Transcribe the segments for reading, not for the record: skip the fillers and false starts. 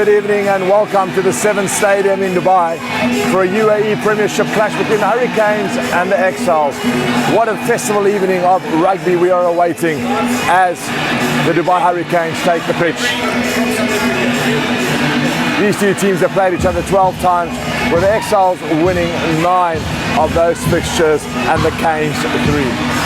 Good evening and welcome to the Sevens Stadium in Dubai for a UAE Premiership clash between the Hurricanes and the Exiles. What a festival evening of rugby we are awaiting as the Dubai Hurricanes take the pitch. These two teams have played each other 12 times, with the Exiles winning 9 of those fixtures and the Canes 3.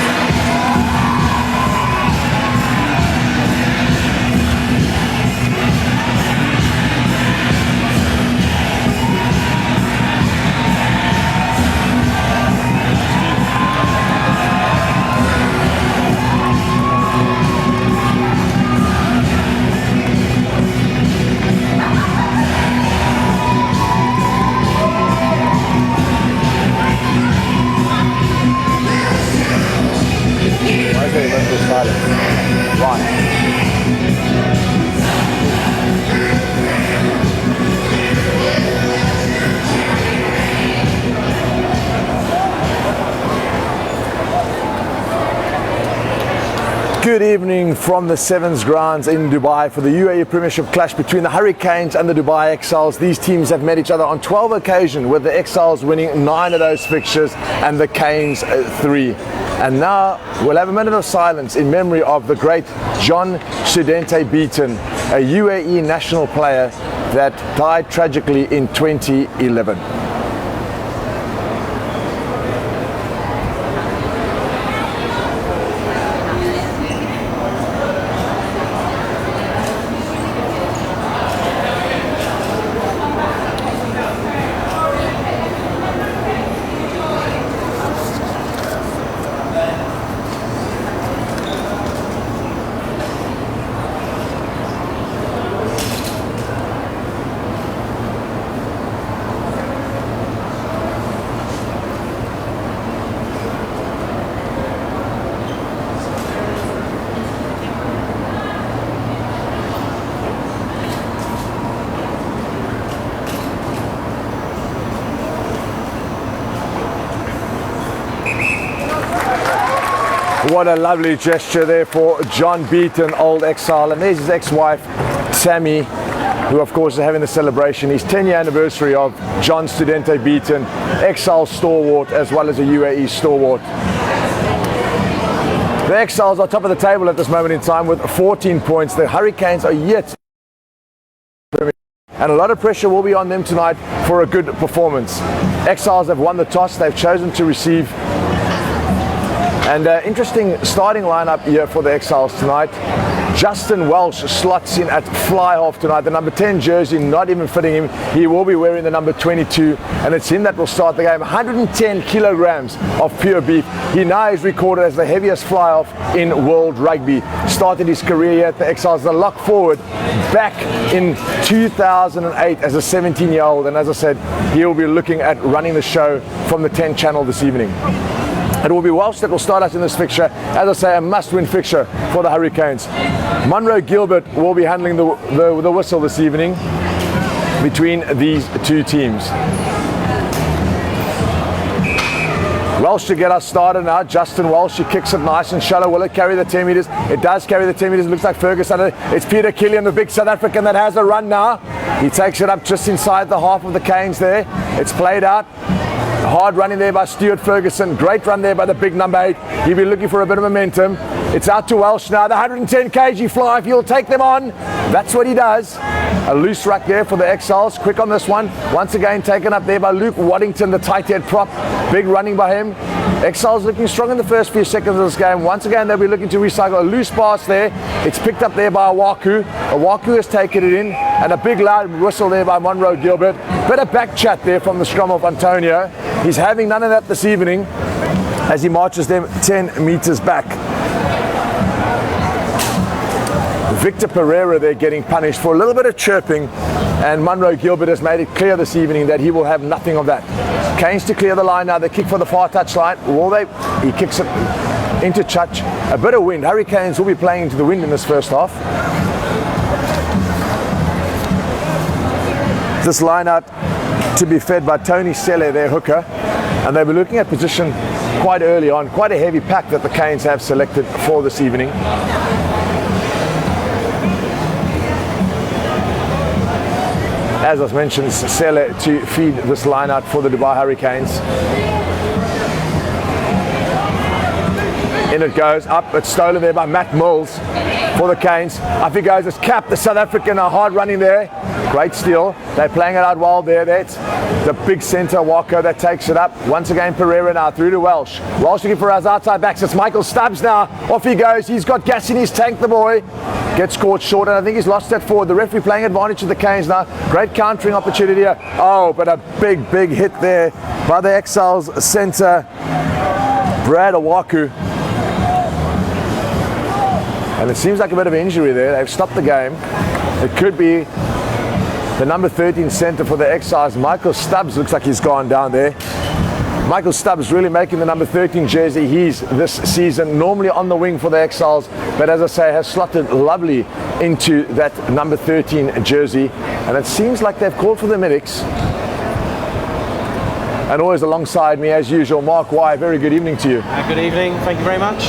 Good evening from the Sevens grounds in Dubai for the UAE Premiership clash between the Hurricanes and the Dubai Exiles. These teams have met each other on 12 occasions, with the Exiles winning 9 of those fixtures and the Canes 3. And now we'll have a minute of silence in memory of the great John Studente Beaton, a UAE national player that died tragically in 2011. What a lovely gesture there for John Beaton, old Exile. And there's his ex-wife, Sammy, who of course is having the celebration. His 10-year anniversary of John Studente Beaton, Exile stalwart as well as a UAE stalwart. The Exiles are top of the table at this moment in time with 14 points. The Hurricanes are yet, and a lot of pressure will be on them tonight for a good performance. Exiles have won the toss. They've chosen to receive. And interesting starting lineup here for the Exiles tonight. Justin Welsh slots in at fly half tonight. The number 10 jersey not even fitting him. He will be wearing the number 22, and it's him that will start the game. 110 kilograms of pure beef. He now is recorded as the heaviest fly half in world rugby. Started his career here at the Exiles, the lock forward, back in 2008 as a 17-year-old. And as I said, he will be looking at running the show from the 10 channel this evening. It will be Welsh that will start us in this fixture. As I say, a must-win fixture for the Hurricanes. Monroe Gilbert will be handling the whistle this evening between these two teams. Welsh to get us started now. Justin Welsh, he kicks it nice and shallow. Will it carry the 10 meters? It does carry the 10 meters. It looks like Ferguson. It's Peter Killian, the big South African, that has a run now. He takes it up just inside the half of the Canes there. It's played out. Hard running there by Stuart Ferguson. Great run there by the big number 8. He'll be looking for a bit of momentum. It's out to Welsh now. The 110 kg fly, if he'll take them on. That's what he does. A loose ruck there for the Exiles. Quick on this one. Once again taken up there by Luke Waddington, the tight head prop. Big running by him. Exiles looking strong in the first few seconds of this game. Once again, they'll be looking to recycle a loose pass there. It's picked up there by Awaku. Awaku has taken it in. And a big loud whistle there by Monroe Gilbert. Bit of back chat there from the scrum of Antonio. He's having none of that this evening as he marches them 10 meters back. Victor Pereira there getting punished for a little bit of chirping, and Monroe Gilbert has made it clear this evening that he will have nothing of that. Canes to clear the line now. They kick for the far touch line. Will they? He kicks it into touch. A bit of wind. Hurricanes will be playing into the wind in this first half. This lineup to be fed by Tony Selle, their hooker, and they'll be looking at position quite early on. Quite a heavy pack that the Canes have selected for this evening. as I mentioned, Sele to feed this line out for the Dubai Hurricanes. In it goes, up, it's stolen there by Matt Mills for the Canes. Up he goes, it's capped, the South African are hard running there. Great steal, they're playing it out well there. That's the big centre, Wako, that takes it up. Once again, Pereira now through to Welsh. Welsh looking for his outside backs, it's Michael Stubbs now. Off he goes, he's got gas in his tank, the boy. Gets caught short, and I think he's lost that forward. The referee playing advantage of the Canes now. Great countering opportunity here. Oh, but a big hit there by the Exiles centre, Brad Owaku. And it seems like a bit of injury there. They've stopped the game. It could be the number 13 centre for the Exiles. Michael Stubbs looks like he's gone down there. Michael Stubbs really making the number 13 jersey. He's this season normally on the wing for the Exiles, but as I say, has slotted lovely into that number 13 jersey. And it seems like they've called for the medics. And always alongside me, as usual, Mark Y. Very good evening to you. Good evening. Thank you very much.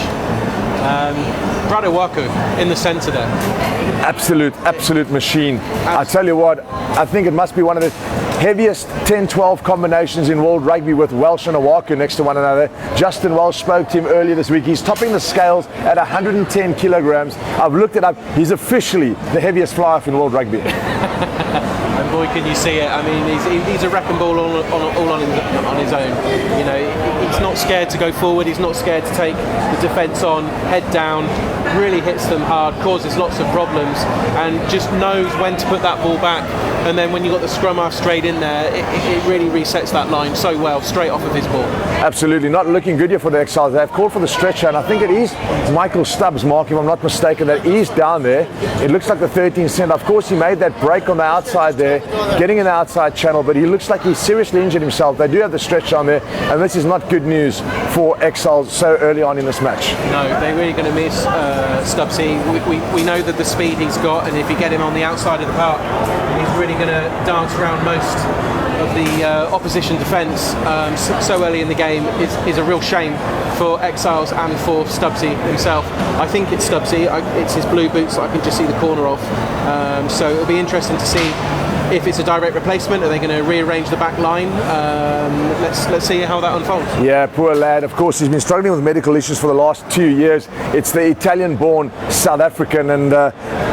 Brad Owaku in the centre there. Absolute machine. I tell you what, I think it must be one of the heaviest 10-12 combinations in world rugby with Welsh and Owaku next to one another. Justin Welsh spoke to him earlier this week. He's topping the scales at 110 kilograms. I've looked it up. He's officially the heaviest fly-off in world rugby. And boy, can you see it. I mean, he's a wrecking ball all on his own. You know, he's not scared to go forward. He's not scared to take the defence on, head down, really hits them hard, causes lots of problems, and just knows when to put that ball back. And then when you've got the scrum half straight in there, it really resets that line so well, straight off of his ball. Absolutely, not looking good here for the Exiles. They've called for the stretcher, and I think it is Michael Stubbs, Mark, if I'm not mistaken, that is down there. It looks like the 13th centre. Of course, he made that break on the outside there, getting in the outside channel, but he looks like he's seriously injured himself. They do have the stretcher on there, and this is not good news for Exiles so early on in this match. No, they're really going to miss Stubbsy. We know that the speed he's got, and if you get him on the outside of the park, he's really going to dance around most of the opposition defence so early in the game is a real shame for Exiles and for Stubbsy himself. I think it's Stubbsy, it's his blue boots that I can just see the corner of, so it'll be interesting to see if it's a direct replacement. Are they going to rearrange the back line? Let's see how that unfolds. Yeah, poor lad. Of course, he's been struggling with medical issues for the last 2 years. It's the Italian-born South African, and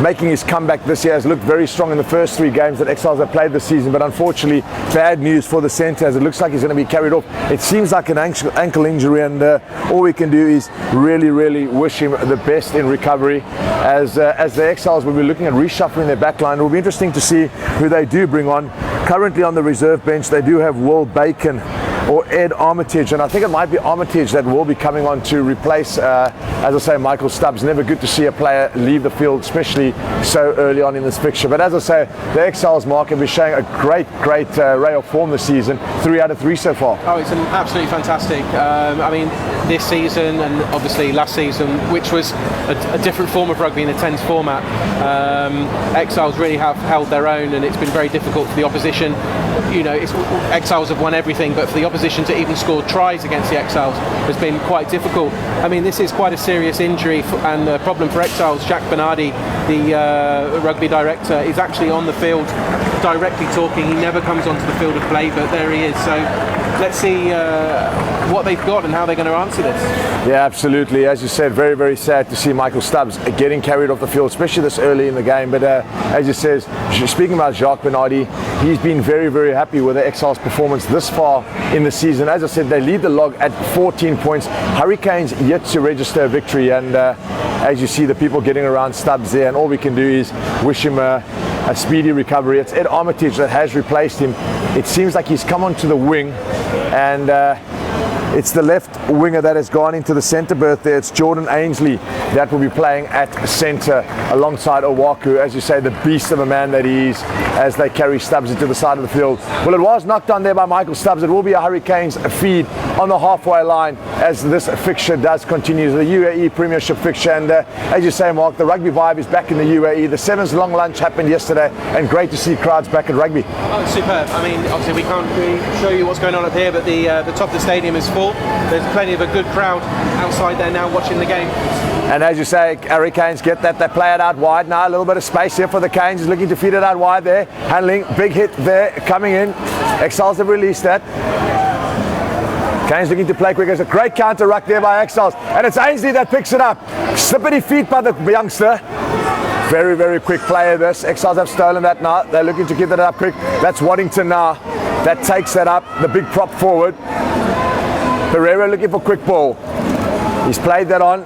making his comeback this year. Has looked very strong in the first 3 games that Exiles have played this season, but unfortunately, bad news for the centre, as it looks like he's going to be carried off. It seems like an ankle injury, and all we can do is really wish him the best in recovery. As the Exiles will be looking at reshuffling their back line. It will be interesting to see who they do bring on. Currently on the reserve bench, they do have Will Bacon or Ed Armitage, and I think it might be Armitage that will be coming on to replace, as I say, Michael Stubbs. Never good to see a player leave the field, especially so early on in this fixture. But as I say, the Exiles, Mark, have been showing a great ray of form this season. 3 out of 3 so far. Oh, it's absolutely fantastic. I mean, this season and obviously last season, which was a different form of rugby in a 10s format, Exiles really have held their own, and it's been very difficult for the opposition. You know, Exiles have won everything, but for the opposition to even score tries against the Exiles has been quite difficult. I mean, this is quite a serious injury and a problem for Exiles. Jack Bernardi, the rugby director, is actually on the field directly talking. He never comes onto the field of play, but there he is. So let's see what they've got and how they're going to answer this. Yeah, absolutely. As you said, very sad to see Michael Stubbs getting carried off the field, especially this early in the game. But as you said, speaking about Jacques Bernardi, he's been very happy with the Exiles' performance this far in the season. As I said, they lead the log at 14 points. Hurricanes yet to register a victory, and as you see, the people getting around Stubbs there, and all we can do is wish him a speedy recovery. It's Ed Armitage that has replaced him. It seems like he's come onto the wing, and it's the left winger that has gone into the centre berth there. It's Jordan Ainsley that will be playing at centre alongside Owaku, as you say, the beast of a man that he is, as they carry Stubbs into the side of the field. Well, it was knocked on there by Michael Stubbs. It will be a Hurricanes feed on the halfway line as this fixture does continue, the UAE Premiership fixture. And as you say, Mark, the rugby vibe is back in the UAE. The Sevens long lunch happened yesterday, and great to see crowds back at rugby. Oh, it's superb. I mean, obviously we can't really show you what's going on up here, but the top of the stadium is full. There's plenty of a good crowd outside there now watching the game. And as you say, Hurricanes get that. They play it out wide now. A little bit of space here for the Canes. He's looking to feed it out wide there. Handling, big hit there, coming in. Exiles have released that. Canes looking to play quick. There's a great counter ruck there by Exiles. And it's Ainsley that picks it up. Slippity feet by the youngster. Very, very quick player this. Exiles have stolen that now. They're looking to get that up quick. That's Waddington now. That takes that up. The big prop forward. Pereira looking for quick ball. He's played that on.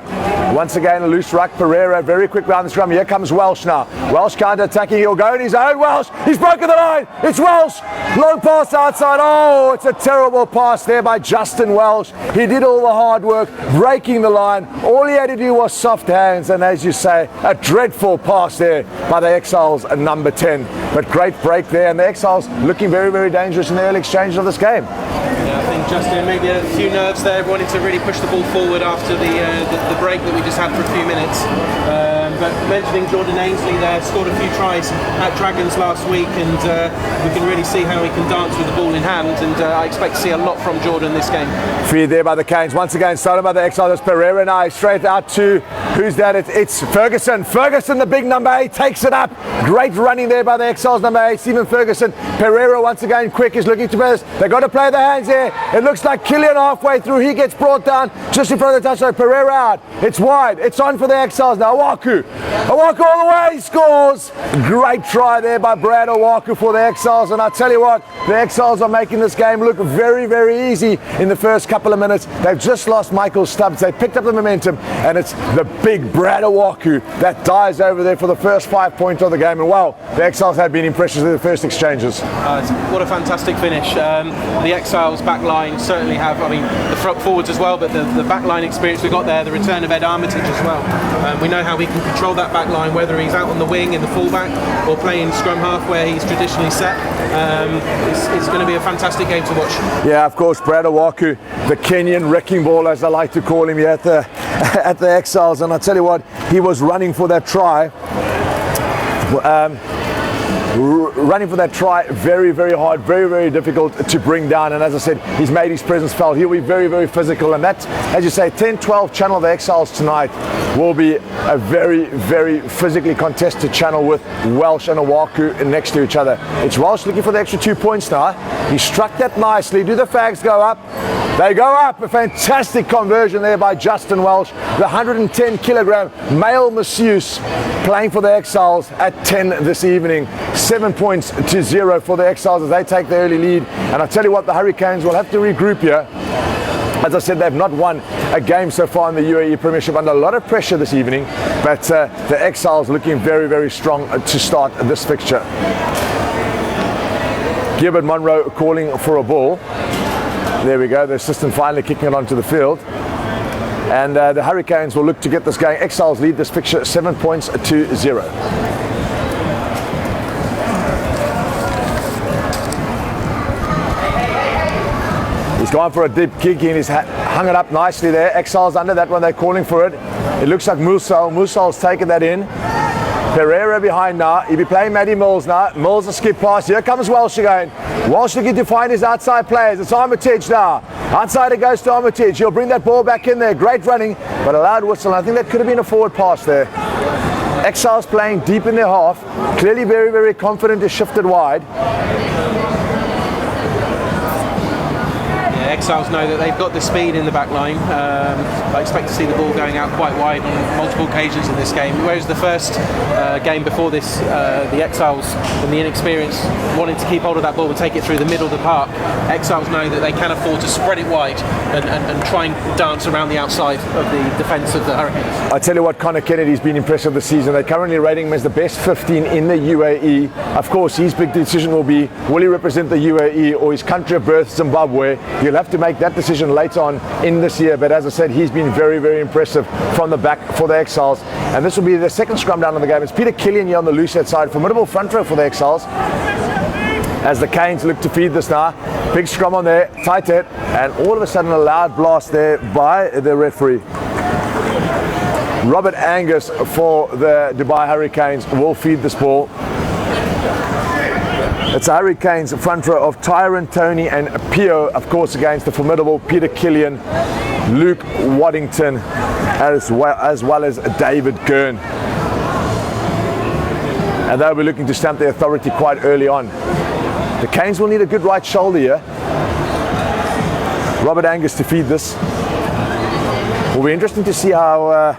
Once again, a loose ruck. Pereira very quick round the scrum. Here comes Welsh now. Welsh counter-attacking. He'll go in his own. Welsh. He's broken the line. It's Welsh. Long pass outside. Oh, it's a terrible pass there by Justin Welsh. He did all the hard work, breaking the line. All he had to do was soft hands. And as you say, a dreadful pass there by the Exiles, number 10. But great break there. And the Exiles looking very, very dangerous in the early exchange of this game. Yeah, I think Justin, maybe a few nerves there, wanting to really push the ball forward after the break that we just had for a few minutes. But mentioning Jordan Ainsley there, scored a few tries at Dragons last week, and we can really see how he can dance with the ball in hand, and I expect to see a lot from Jordan this game. Free there by the Canes. Once again, stolen by the Exiles. Pereira now straight out to, who's that? It's Ferguson. Ferguson, the big number 8, takes it up. Great running there by the Exiles, number 8, Stephen Ferguson. Pereira once again quick, is looking to press. They've got to play the hands here. It looks like Killian halfway through. He gets brought down just in front of the touchline. Pereira out. It's wide. It's on for the Exiles now. Owaku all the way, scores. Great try there by Brad Owaku for the Exiles. And I tell you what, the Exiles are making this game look very, very easy in the first couple of minutes. They've just lost Michael Stubbs. They picked up the momentum, and it's the big Brad Owaku that dies over there for the first 5 points of the game. And wow, the Exiles have been impressive in the first exchanges. What a fantastic finish. The Exiles back line certainly have, I mean, the front forwards as well, but the back line experience we got there, the return of Ed Armitage as well. We know how we can control that back line, whether he's out on the wing in the fullback or playing scrum half where he's traditionally set. It's going to be a fantastic game to watch. Yeah, of course, Brad Owaku, the Kenyan wrecking ball, as I like to call him here at the Exiles. And I tell you what, he was running for that try. Running for that try, very, very hard, very, very difficult to bring down. And as I said, he's made his presence felt. He'll be very, very physical. And that, as you say, 10-12 channel of the Exiles tonight will be a very, very physically contested channel with Welsh and Owaku next to each other. It's Welsh looking for the extra 2 points now. He struck that nicely. Do the fags go up? They go up. A fantastic conversion there by Justin Welsh, the 110 kilogram male masseuse, playing for the Exiles at 10 this evening. 7 points to 0 for the Exiles as they take the early lead. And I tell you what, the Hurricanes will have to regroup here. As I said, they've not won a game so far in the UAE Premiership, under a lot of pressure this evening. But the Exiles looking very, very strong to start this fixture. Gilbert Monroe calling for a ball. There we go, the assistant finally kicking it onto the field. And the Hurricanes will look to get this going. Exiles lead this fixture 7 points to 0. He's gone for a deep kick and he's hung it up nicely there. Exiles under that one, they're calling for it. It looks like Musal's taken that in. Pereira behind now. He'll be playing Matty Mills now. Mills a skip pass. Here comes Welsh again. Welsh looking to find his outside players. It's Armitage now. Outside it goes to Armitage. He'll bring that ball back in there. Great running, but a loud whistle. I think that could have been a forward pass there. Exiles playing deep in their half. Clearly very, very confident to shift it wide. Exiles know that they've got the speed in the back line. I expect to see the ball going out quite wide on multiple occasions in this game. Whereas the first game before this, the Exiles and the inexperience wanted to keep hold of that ball and take it through the middle of the park. Exiles know that they can afford to spread it wide and try and dance around the outside of the defence of the Hurricanes. I tell you what, Connor Kennedy's been impressive this season. They're currently rating him as the best 15 in the UAE. Of course, his big decision will be, will he represent the UAE or his country of birth, Zimbabwe? He'll have to make that decision later on in this year, but as I said, he's been very, very impressive from the back for the Exiles. And this will be the second scrum down of the game. It's Peter Killian here on the loose head side. Formidable front row for the Exiles as the Canes look to feed this now. Big scrum on there, tight head, and all of a sudden a loud blast there by the referee. Robert Angus for the Dubai Hurricanes will feed this ball. It's the Hurricanes front row of Tyron, Tony and Pio, of course, against the formidable Peter Killian. Luke Waddington, as well as David Gurn. And they'll be looking to stamp their authority quite early on. The Canes will need a good right shoulder here. Robert Angus to feed this. Will be interesting to see how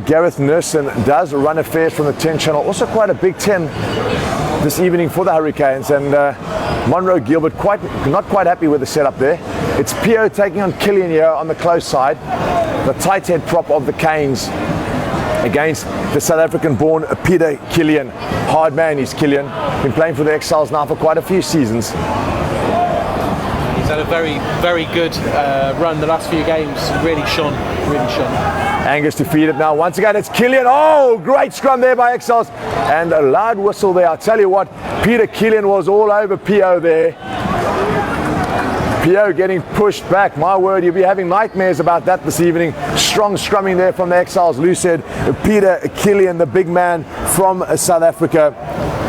Gareth Nerson does run affairs from the 10 channel. Also quite a big 10 this evening for the Hurricanes, and Monroe Gilbert not quite happy with the setup there. It's Pio taking on Killian here on the close side, the tight head prop of the Canes against the South African-born Peter Killian. Hard man is Killian. Been playing for the Exiles now for quite a few seasons. He's had a very, very good run the last few games. Really shone, really shone. Angus to feed it now. Once again, it's Killian. Oh, great scrum there by Exiles. And a loud whistle there. I'll tell you what, Peter Killian was all over Pio there. Pio getting pushed back. My word, you'll be having nightmares about that this evening. Strong scrumming there from the Exiles. Loose head. Peter Killian, the big man from South Africa.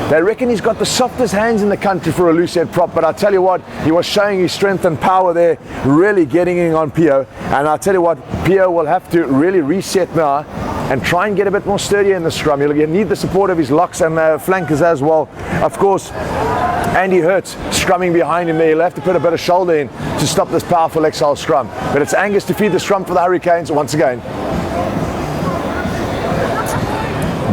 They reckon he's got the softest hands in the country for a loose head prop, but I'll tell you what, he was showing his strength and power there, really getting in on Pio. And I'll tell you what, Pio will have to really reset now and try and get a bit more sturdier in the scrum. He'll need the support of his locks and flankers as well. Of course, Andy Hurts scrumming behind him there. He'll have to put a bit of shoulder in to stop this powerful Exile scrum. But it's Angus to feed the scrum for the Hurricanes once again.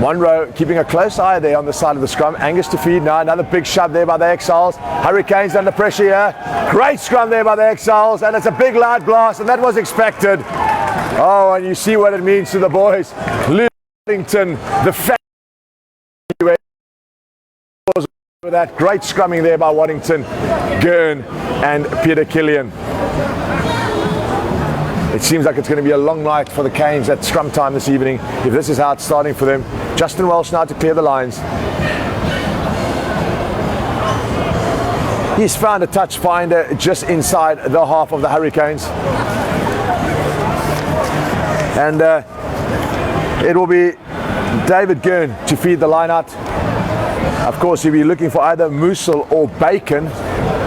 Monroe keeping a close eye there on the side of the scrum. Angus to feed now. Another big shove there by the Exiles. Hurricanes under pressure here. Great scrum there by the Exiles. And it's a big loud blast, and that was expected. Oh, and you see what it means to the boys. Luke Waddington, the fat was with that great scrumming there by Waddington, Gurn, and Peter Killian. It seems like it's going to be a long night for the Canes at scrum time this evening, if this is how it's starting for them. Justin Welsh now to clear the lines. He's found a touch finder just inside the half of the Hurricanes. And it will be David Gurn to feed the line out. Of course, he'll be looking for either Musil or Bacon.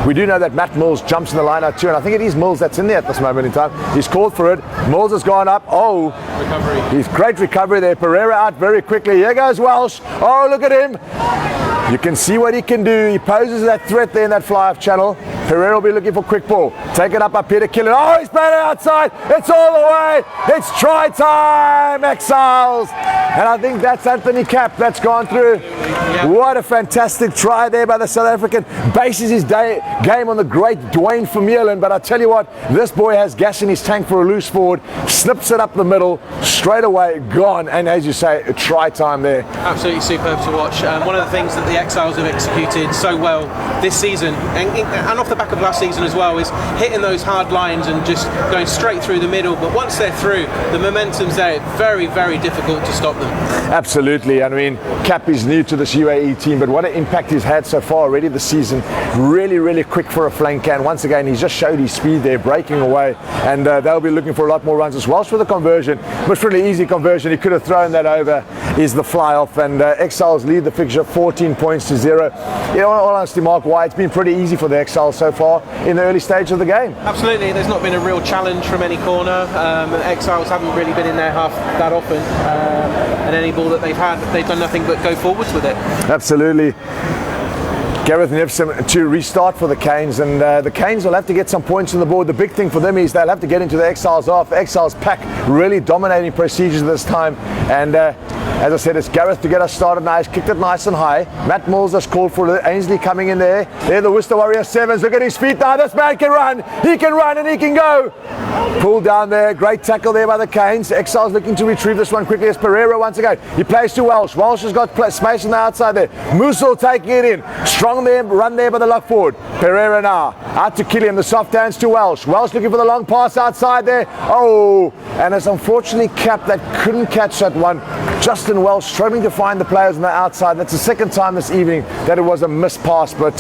We do know that Matt Mills jumps in the line out too, and I think it is Mills that's in there at this moment in time. He's called for it. Mills has gone up. Oh, recovery. He's great recovery there. Pereira out very quickly. Here goes Welsh. Oh, look at him. You can see what he can do. He poses that threat there in that fly-off channel. Pereira will be looking for quick ball. Taken up by Peter Killian. Oh, he's playing it outside. It's all the way. It's try time, Exiles. And I think that's Anthony Cap that's gone through. Yeah. What a fantastic try there by the South African. Bases his game on the great Dwayne Vermeulen. But I tell you what, this boy has gas in his tank for a loose forward. Snips it up the middle. Straight away, gone. And as you say, a try time there. Absolutely superb to watch. One of the things that the Exiles have executed so well this season, and off the back of last season as well, is hitting those hard lines and just going straight through the middle. But once they're through, the momentum's there. It's very, very difficult to stop them. Absolutely. I mean, Cap is new to this UAE team, but what an impact he's had so far already this season. Really, really quick for a flank, and once again, he's just showed his speed there, breaking away, and they'll be looking for a lot more runs as well. For the conversion, much really easy conversion. He could have thrown that over. Is the fly off, and Exiles lead the fixture 14 points to 0. You know, all honesty, Mark, why it's been pretty easy for the Exiles so far in the early stage of the game. Absolutely, there's not been a real challenge from any corner. Exiles haven't really been in their half that often, and any ball that they've had, they've done nothing but go forwards with it. Absolutely. Gareth Nipson to restart for the Canes, and the Canes will have to get some points on the board. The big thing for them is they'll have to get into the Exiles off. Exiles pack really dominating procedures this time, and as I said, it's Gareth to get us started now. He's kicked it nice and high. Matt Mills has called for it. Ainsley coming in there. There the Worcester Warrior Sevens. Look at his feet now. This man can run. He can run and he can go. Pulled down there. Great tackle there by the Canes. Exiles looking to retrieve this one quickly as Pereira once again. He plays to Welsh. Welsh has got space on the outside there. Musil taking it in. Strong there. Run there by the lock forward. Pereira now. Out to Killian. The soft hands to Welsh. Welsh looking for the long pass outside there. Oh, and it's unfortunately Cap that couldn't catch that one. Justin Welsh struggling to find the players on the outside. That's the second time this evening that it was a missed pass. But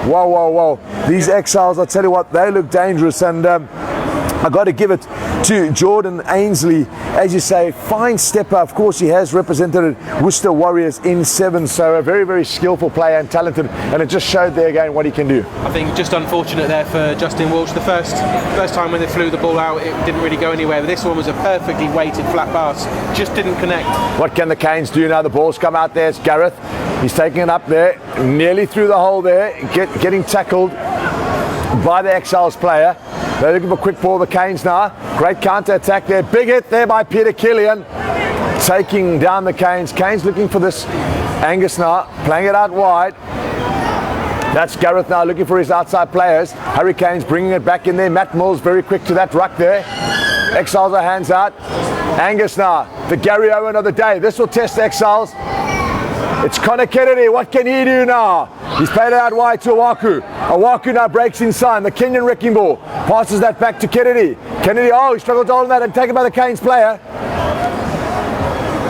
whoa. These Exiles, I'll tell you what, they look dangerous. And I got to give it to Jordan Ainsley, as you say, fine stepper. Of course, he has represented Worcester Warriors in sevens, so a very, very skillful player and talented, and it just showed there again what he can do. I think just unfortunate there for Justin Walsh. The first time when they flew the ball out, it didn't really go anywhere, but this one was a perfectly weighted flat pass, just didn't connect. What can the Canes do now? The ball's come out there. It's Gareth. He's taking it up there, nearly through the hole there, getting tackled by the Exiles player. They're looking for a quick ball, the Canes now. Great counter-attack there. Big hit there by Peter Killian, taking down the Canes. Canes looking for this. Angus now, playing it out wide. That's Gareth now looking for his outside players. Hurricanes bringing it back in there. Matt Mills very quick to that ruck there. Exiles are hands out. Angus now, the Gary Owen of the day. This will test Exiles. It's Connor Kennedy. What can he do now? He's played it out wide to Awaku. Awaku now breaks inside. The Kenyan wrecking ball passes that back to Kennedy. Kennedy, he struggled to hold that and taken by the Canes player.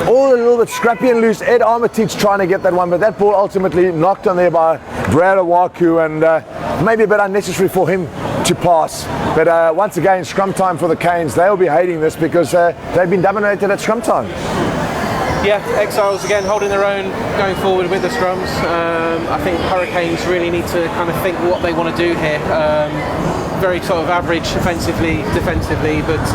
All a little bit scrappy and loose. Ed Armitage trying to get that one, but that ball ultimately knocked on there by Brad Awaku, and maybe a bit unnecessary for him to pass. But once again, scrum time for the Canes. They'll be hating this because they've been dominated at scrum time. Yeah, Exiles again holding their own, going forward with the scrums. I think Hurricanes really need to kind of think what they want to do here. Very sort of average offensively, defensively, but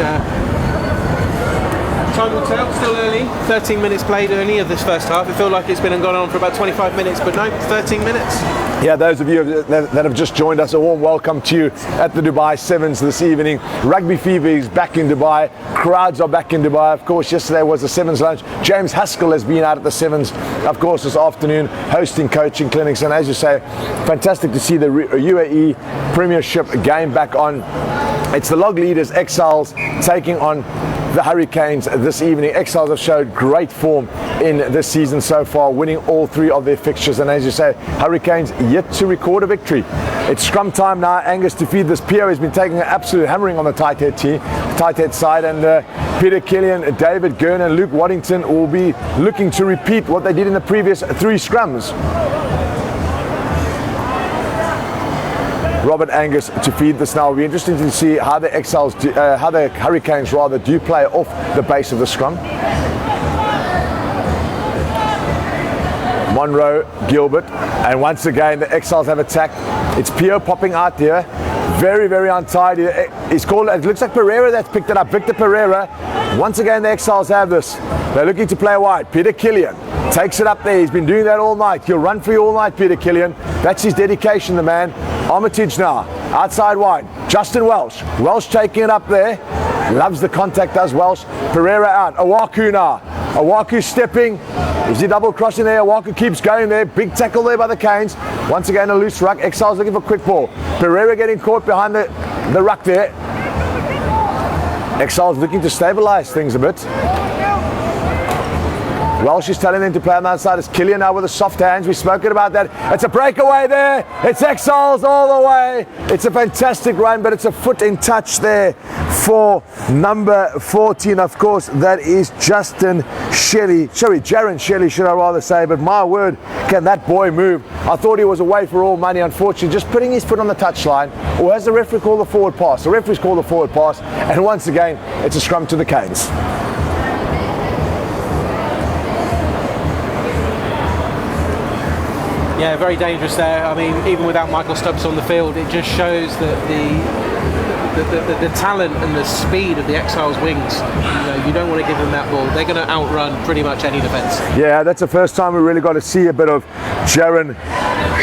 time will tell. Still early. 13 minutes played only of this first half. It feels like it's been gone on for about 25 minutes, but no, 13 minutes. Yeah, those of you that have just joined us, a warm welcome to you at the Dubai Sevens this evening. Rugby Fever is back in Dubai. Crowds are back in Dubai. Of course, yesterday was the Sevens lunch. James Haskell has been out at the Sevens, of course, this afternoon, hosting coaching clinics. And as you say, fantastic to see the UAE Premiership game back on. It's the log leaders, Exiles, taking on the Hurricanes this evening. Exiles have showed great form in this season so far, winning all three of their fixtures, and as you say, Hurricanes yet to record a victory. It's scrum time now. Angus to feed this. Pio has been taking an absolute hammering on the tight head side, and Peter Killian, David Gurn and Luke Waddington will be looking to repeat what they did in the previous three scrums. Robert Angus to feed this now. It'll be interesting to see how the Exiles, how the Hurricanes rather, do play off the base of the scrum. Monroe, Gilbert, and once again the Exiles have attacked. It's Pio popping out here. Very, very untidy. He's called, it looks like Pereira that's picked it up. Victor Pereira. Once again the Exiles have this. They're looking to play wide. Peter Killian takes it up there. He's been doing that all night. He'll run for you all night, Peter Killian. That's his dedication, the man. Armitage now, outside wide. Justin Welsh. Welsh taking it up there. Loves the contact, does Welsh. Pereira out. Awaku now. Awaku stepping. Is he double crossing there? Awaku keeps going there. Big tackle there by the Canes. Once again a loose ruck. Exiles looking for quick ball. Pereira getting caught behind the ruck there. Exiles looking to stabilise things a bit. Welsh is telling them to play on the outside. It's Killian now with the soft hands. We've spoken about that. It's a breakaway there. It's Exiles all the way. It's a fantastic run, but it's a foot in touch there for number 14. Of course, that is Justin Shelley. Jaron Shelley, should I rather say. But my word, can that boy move. I thought he was away for all money. Unfortunately, just putting his foot on the touchline. Or has the referee called the forward pass? The referee's called the forward pass. And once again, it's a scrum to the Canes. Yeah, very dangerous there. I mean, even without Michael Stubbs on the field, it just shows that the talent and the speed of the Exiles wings. You don't want to give them that ball. They're going to outrun pretty much any defence. Yeah, that's the first time we really got to see a bit of Jaron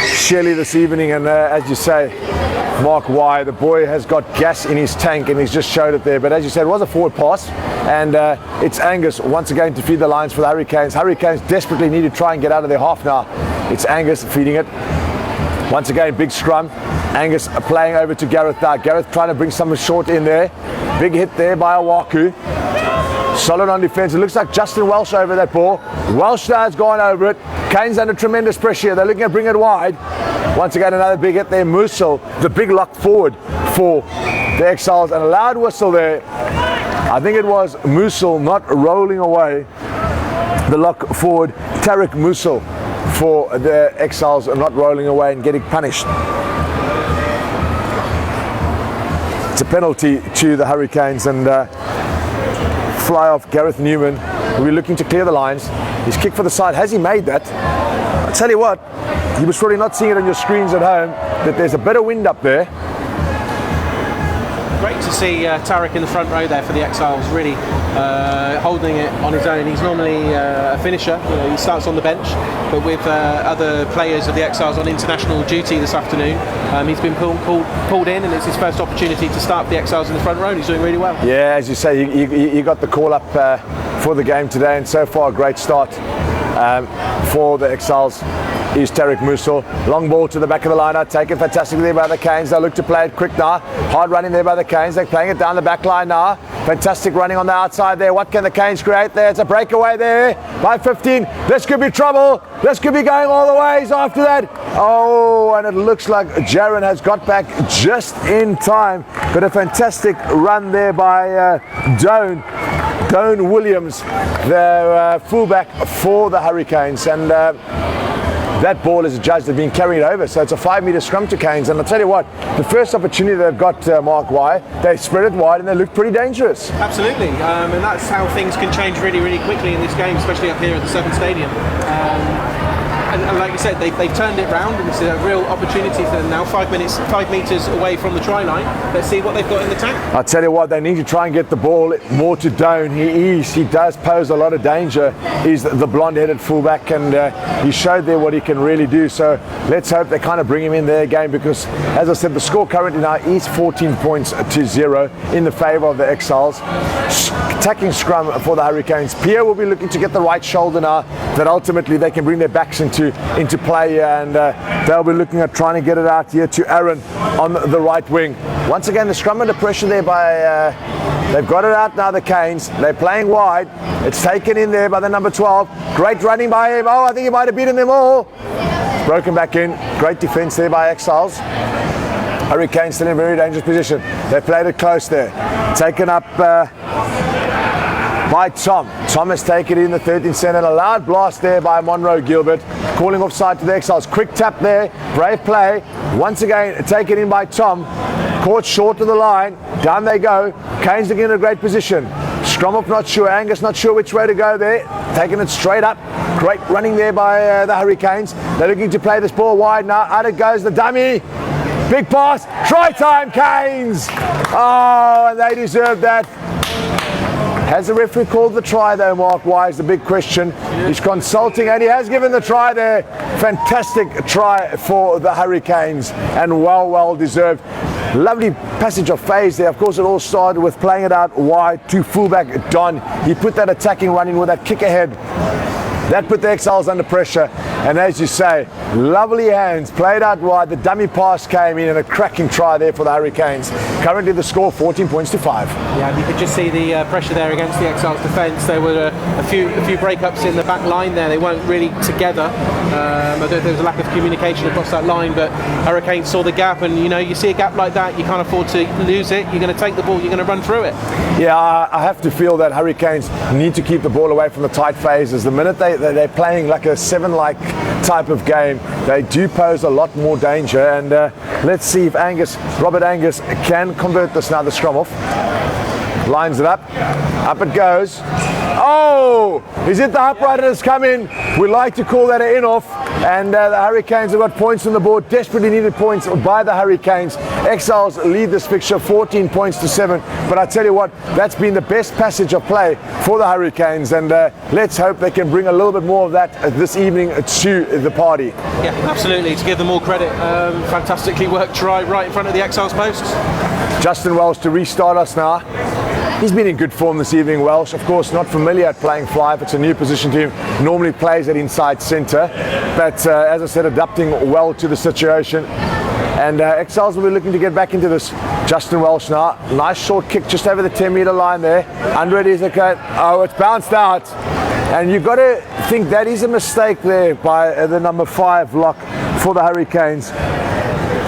Shelley this evening, and as you say, Mark Y, the boy has got gas in his tank, and he's just showed it there. But as you said, it was a forward pass, and it's Angus once again to feed the lines for the Hurricanes. Hurricanes desperately need to try and get out of their half now. It's Angus feeding it. Once again, big scrum. Angus playing over to Gareth now. Gareth trying to bring someone short in there. Big hit there by Awaku. Solid on defence. It looks like Justin Welsh over that ball. Welsh now has gone over it. Canes under tremendous pressure. They're looking to bring it wide. Once again, another big hit there. Musil, the big lock forward for the Exiles. And a loud whistle there. I think it was Musil not rolling away. The lock forward, Tarek Musil, for the Exiles not rolling away and getting punished. It's a penalty to the Hurricanes, and fly off Gareth Newman, who will be looking to clear the lines. He's kicked for the side. Has he made that? I'll tell you what, you was probably not seeing it on your screens at home, that there's a bit of wind up there. Great to see Tarek in the front row there for the Exiles, really holding it on his own. He's normally a finisher, he starts on the bench, but with other players of the Exiles on international duty this afternoon, he's been pulled in, and it's his first opportunity to start the Exiles in the front row, and he's doing really well. Yeah, as you say, he got the call up for the game today, and so far a great start for the Exiles. Is Tarek Musil. Long ball to the back of the line, taken fantastically there by the Canes. They look to play it quick now. Hard running there by the Canes. They're playing it down the back line now. Fantastic running on the outside there. What can the Canes create there? It's a breakaway there by 15. This could be trouble. This could be going all the ways after that. Oh, and it looks like Jaron has got back just in time. But a fantastic run there by Doan Williams, the fullback for the Hurricanes. And that ball is adjudged to being carried over, so it's a 5-metre scrum to Canes. And I'll tell you what, the first opportunity they've got, Mark, they spread it wide and they look pretty dangerous. Absolutely, and that's how things can change really, really quickly in this game, especially up here at the Severn Stadium. And like you said, they've turned it round, and it's a real opportunity for them now. 5 metres away from the try line. Let's see what they've got in the tank. I'll tell you what, they need to try and get the ball more to Doan. He does pose a lot of danger. He's the blonde-headed fullback, and he showed there what he can really do. So let's hope they kind of bring him in their game, because, as I said, the score currently now is 14 points to 0 in the favour of the Exiles. Attacking scrum for the Hurricanes. Pierre will be looking to get the right shoulder now, that ultimately they can bring their backs into play here, and they'll be looking at trying to get it out here to Aaron on the right wing. Once again, the scrum under pressure there by they've got it out now, the Canes. They're playing wide. It's taken in there by the number 12. Great running by him. Oh, I think he might have beaten them all. Broken back in. Great defense there by Exiles. Hurricanes still in a very dangerous position. They played it close there. Taken up by Tom. Tom has taken it in the 13th centre. A loud blast there by Monroe Gilbert, calling offside to the Exiles. Quick tap there, brave play. Once again, taken in by Tom. Caught short of the line. Down they go. Canes looking in a great position. Scrum up, not sure. Angus not sure which way to go there. Taking it straight up. Great running there by the Hurricanes. They're looking to play this ball wide now. Out it goes the dummy. Big pass. Try time, Canes. Oh, and they deserve that. Has the referee called the try though, Mark? Why is the big question. He's consulting, and he has given the try there. Fantastic try for the Hurricanes, and well deserved. Lovely passage of phase there. Of course, it all started with playing it out wide to fullback Don. He put that attacking run in with that kick ahead. That put the Exiles under pressure, and as you say, lovely hands, played out wide, the dummy pass came in, and a cracking try there for the Hurricanes. Currently the score 14 points to 5. Yeah, you could just see the pressure there against the Exiles defence. There were a few breakups in the back line there. They weren't really together. There was a lack of communication across that line, but Hurricanes saw the gap, and you see a gap like that, you can't afford to lose it. You're going to take the ball, you're going to run through it. Yeah, I have to feel that Hurricanes need to keep the ball away from the tight phases. The minute they're playing like a 7-like type of game, they do pose a lot more danger, and let's see if Robert Angus can convert this now. The scrum off, lines it up it goes. Oh, he's hit the upright and it's come in. We like to call that an in-off, and the Hurricanes have got points on the board, desperately needed points by the Hurricanes. Exiles lead this fixture 14 points to 7, but I tell you what, that's been the best passage of play for the Hurricanes, and let's hope they can bring a little bit more of that this evening to the party. Yeah, absolutely, to give them all credit. Fantastically worked try right in front of the Exiles posts. Justin Welsh to restart us now. He's been in good form this evening. Welsh, of course, not familiar at playing fly. It's a new position to him. Normally plays at inside centre, but as I said, adapting well to the situation. And Exiles will be looking to get back into this. Justin Welsh now. Nice short kick just over the 10-metre line there. Under it is a cut. Oh, it's bounced out. And you've got to think that is a mistake there by the number 5 lock for the Hurricanes,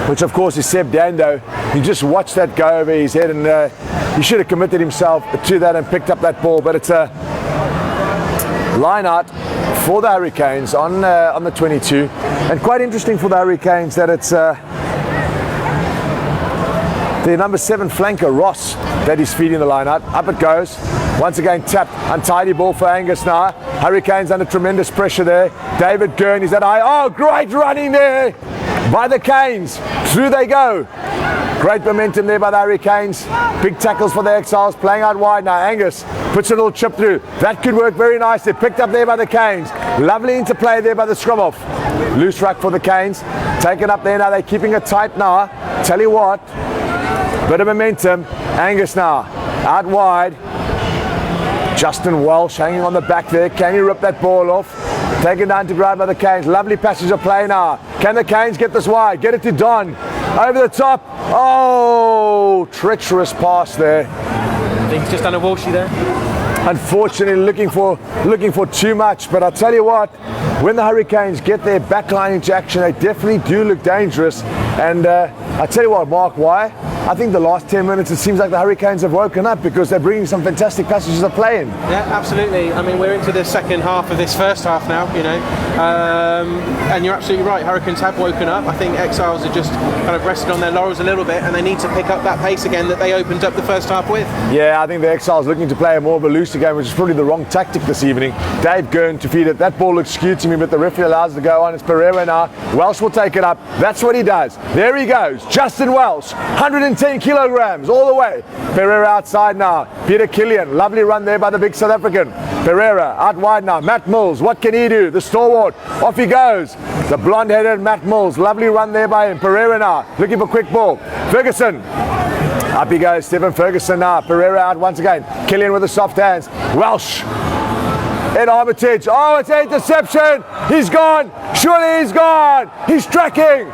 which of course is Seb Dando. You just watch that go over his head, and he should have committed himself to that and picked up that ball. But it's a line out for the Hurricanes on the 22, and quite interesting for the Hurricanes that it's the number 7 flanker, Ross, that is feeding the line out. Up it goes. Once again, tapped, untidy ball for Angus now. Hurricanes under tremendous pressure there. David Gurn is at high. Oh, great running there by the Canes. Through they go. Great momentum there by the Hurricanes. Big tackles for the Exiles, playing out wide now. Angus puts a little chip through. That could work very nicely. Picked up there by the Canes. Lovely interplay there by the scrum off. Loose ruck for the Canes. Taken up there now. They're keeping it tight now. Tell you what, bit of momentum. Angus now, out wide. Justin Welsh hanging on the back there. Can he rip that ball off? Taken down to ground by the Canes. Lovely passage of play now. Can the Canes get this wide? Get it to Don. Over the top. Oh, treacherous pass there. I think he's just done a Walshy there. Unfortunately, looking for too much. But I tell you what, when the Hurricanes get their backline into action, they definitely do look dangerous. And I tell you what, Mark, why? I think the last 10 minutes, it seems like the Hurricanes have woken up because they're bringing some fantastic passages of play in. Yeah, absolutely. I mean, we're into the second half of this first half now, you know. And you're absolutely right. Hurricanes have woken up. I think Exiles are just kind of rested on their laurels a little bit, and they need to pick up that pace again that they opened up the first half with. Yeah, I think the Exiles looking to play a more of a looser game, which is probably the wrong tactic this evening. Dave Gurn to feed it. That ball looks skewed to me, but the referee allows it to go on. It's Pereira now. Welsh will take it up. That's what he does. There he goes. Justin Welsh, 110 kilograms all the way. Pereira outside now. Peter Killian, lovely run there by the big South African. Pereira out wide now. Matt Mills, what can he do? The stalwart, off he goes. The blonde-headed Matt Mills, lovely run there by him. Pereira now, looking for quick ball. Ferguson, up he goes. Stephen Ferguson now. Pereira out once again. Killian with the soft hands. Welsh. Ed Armitage. Oh, it's an interception. He's gone. Surely he's gone. He's tracking.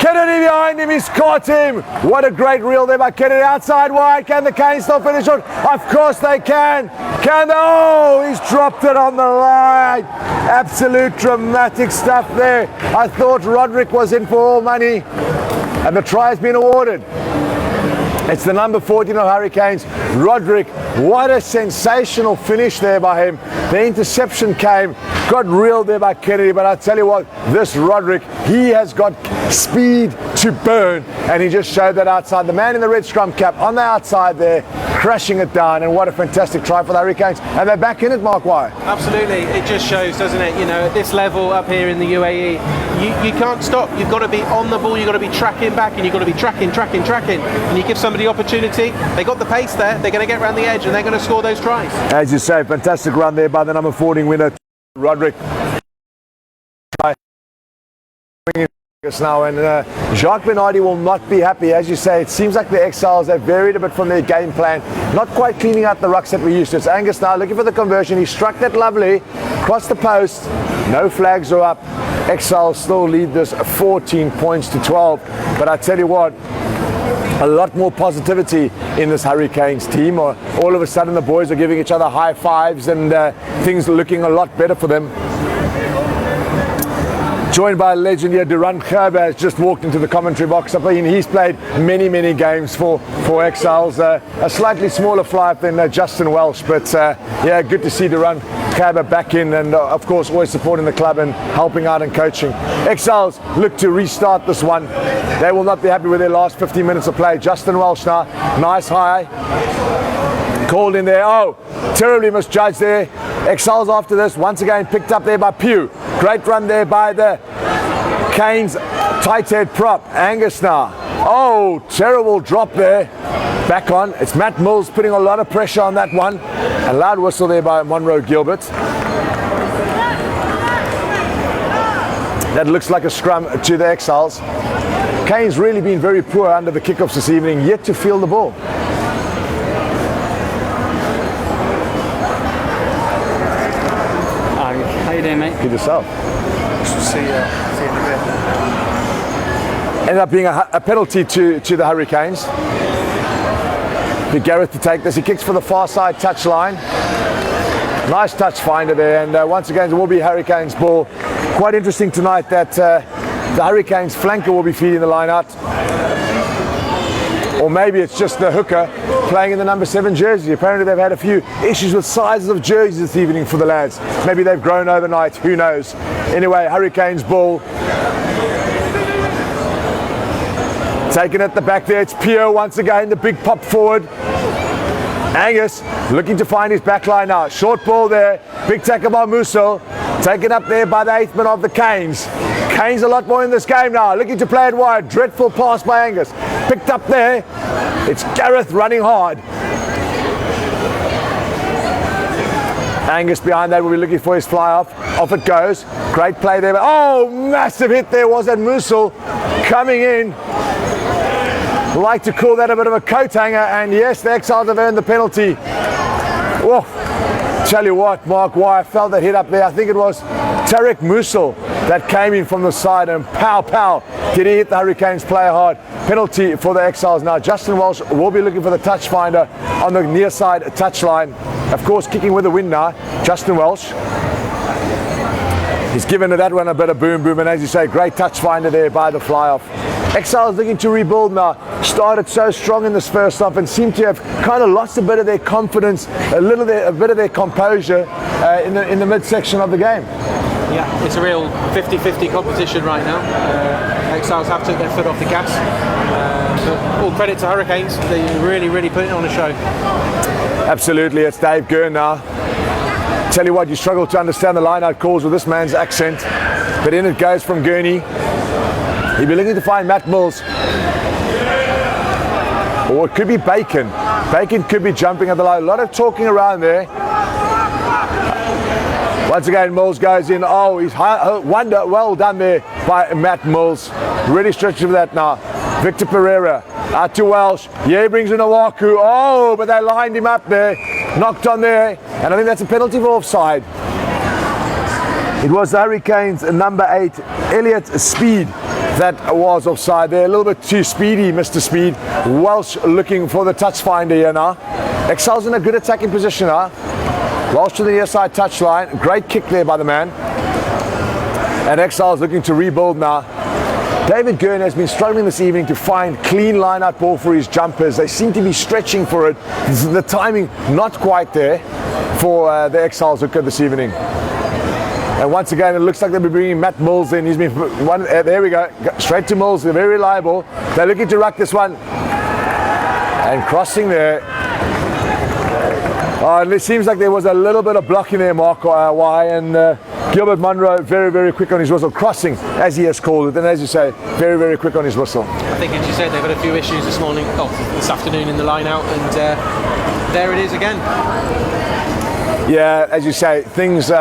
Kennedy behind him, he's caught him. What a great reel there by Kennedy. Outside wide, can the Canes still finish it? Of course they can. Can they? Oh, he's dropped it on the line. Absolute dramatic stuff there. I thought Roderick was in for all money, and the try has been awarded. It's the number 14 of Hurricanes, Roderick. What a sensational finish there by him. The interception came, got reeled there by Kennedy, but I tell you what, this Roderick, he has got speed to burn, and he just showed that outside. The man in the red scrum cap on the outside there, crashing it down, and what a fantastic try for the Hurricanes. And they're back in it, Mark Wire. Absolutely, it just shows, doesn't it? You know, at this level up here in the UAE, you can't stop. You've got to be on the ball, you've got to be tracking back, and you've got to be tracking. And you give somebody opportunity, they got the pace there, they're going to get around the edge, and they're going to score those tries. As you say, fantastic run there by the number 14 winner, Roderick. Now, and Jacques Bernardi will not be happy. As you say, it seems like the Exiles have varied a bit from their game plan, not quite cleaning out the rucks that we used to. It's Angus now looking for the conversion. He struck that lovely, crossed the post, no flags are up. Exiles still lead this 14 points to 12, but I tell you what, a lot more positivity in this Hurricanes team. All of a sudden the boys are giving each other high fives, and things are looking a lot better for them. Joined by a legend here, Durant Gerber has just walked into the commentary box. I mean, he's played many games for Exiles. A slightly smaller fly than Justin Welsh, but yeah, good to see Durant Gerber back in, and of course always supporting the club and helping out and coaching. Exiles look to restart this one. They will not be happy with their last 15 minutes of play. Justin Welsh now, nice high. Called in there. Oh, terribly misjudged there. Exiles after this, once again picked up there by Pugh. Great run there by the Canes tight head prop. Angus now. Oh, terrible drop there. Back on. It's Matt Mills putting a lot of pressure on that one. A loud whistle there by Monroe Gilbert. That looks like a scrum to the Exiles. Canes really been very poor under the kickoffs this evening, yet to field the ball. How you doing, mate? Good yourself. See you in a bit. Ended up being a penalty to the Hurricanes. Big Gareth to take this. He kicks for the far side touch line. Nice touch finder there, and once again it will be Hurricanes ball. Quite interesting tonight that the Hurricanes flanker will be feeding the line out. Or maybe it's just the hooker playing in the number 7 jersey. Apparently they've had a few issues with sizes of jerseys this evening for the lads. Maybe they've grown overnight, who knows. Anyway, Hurricanes ball. Taking at the back there, it's Pio once again, the big pop forward. Angus looking to find his back line now. Short ball there, big tackle by Musil. Taken up there by the 8th man of the Canes. Canes a lot more in this game now, looking to play it wide. Dreadful pass by Angus. Picked up there, it's Gareth running hard. Angus behind that will be looking for his fly off. Off it goes. Great play there. Oh, massive hit there was at Musil coming in. Like to call that a bit of a coat hanger, and yes, the Exiles have earned the penalty. Oh, tell you what, Mark, why I felt that hit up there. I think it was Tarek Musil that came in from the side, and pow, did he hit the Hurricanes player hard. Penalty for the Exiles now. Justin Welsh will be looking for the touch finder on the near side touchline. Of course, kicking with the wind now, Justin Welsh. He's given that one a bit of boom, and as you say, great touch finder there by the fly-off. Exiles looking to rebuild now. Started so strong in this first half and seemed to have kind of lost a bit of their confidence, a bit of their composure in the midsection of the game. Yeah, it's a real 50-50 competition right now. Exiles have took their foot off the gas. But all credit to Hurricanes, they really put it on a show. Absolutely, it's Dave Gurn now. Tell you what, you struggle to understand the line-out calls with this man's accent, but in it goes from Gurney. He'll be looking to find Matt Mills. Or it could be Bacon. Bacon could be jumping at the line. A lot of talking around there. Once again, Mills goes in. Oh, he's well done there by Matt Mills. Really stretching for that now. Victor Pereira out to Welsh. Yeah, he brings in Owaku. Oh, but they lined him up there. Knocked on there. And I think that's a penalty for offside. It was the Hurricanes number 8, Elliot Speed, that was offside there. A little bit too speedy, Mr. Speed. Welsh looking for the touch finder here now. Exiles in a good attacking position now. Welsh to the near side touchline. Great kick there by the man. And Exiles looking to rebuild now. David Gurn has been struggling this evening to find clean line-out ball for his jumpers. They seem to be stretching for it. The timing not quite there for the Exiles hooker this evening. And once again, it looks like they'll be bringing Matt Mills in. He's been there we go, straight to Mills. They're very reliable. They're looking to ruck this one. And crossing there. And it seems like there was a little bit of blocking there, Mark Y. And Gilbert Munro very quick on his whistle. Crossing, as he has called it. And as you say, very quick on his whistle. I think, as you said, they've had a few issues this afternoon in the line-out. And there it is again. Yeah, as you say, things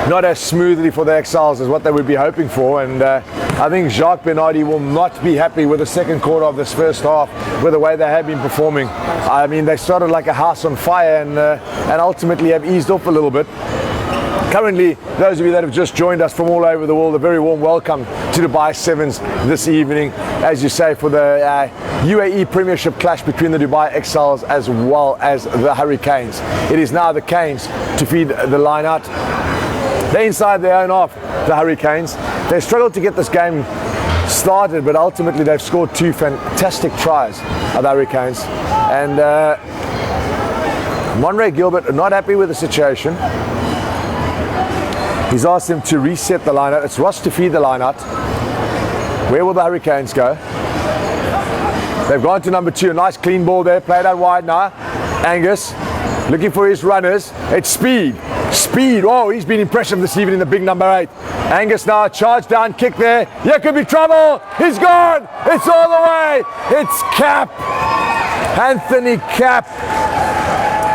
not as smoothly for the Exiles as what they would be hoping for, and I think Jacques Bernardi will not be happy with the second quarter of this first half with the way they have been performing. I mean, they started like a house on fire and ultimately have eased off a little bit. Currently, those of you that have just joined us from all over the world, a very warm welcome to Dubai Sevens this evening, as you say, for the UAE Premiership clash between the Dubai Exiles as well as the Hurricanes. It is now the Canes to feed the line out. They're inside their own half, the Hurricanes. They struggled to get this game started, but ultimately they've scored 2 fantastic tries of the Hurricanes. And Monray Gilbert are not happy with the situation. He's asked them to reset the line-out. It's Ross to feed the line-out. Where will the Hurricanes go? They've gone to number 2. A nice clean ball there. Played out wide now. Angus looking for his runners. It's Speed. Speed. Oh, he's been impressive this evening, the big number 8. Angus now, charge down, kick there. Here could be trouble. He's gone. It's all the way. It's Cap. Anthony Cap,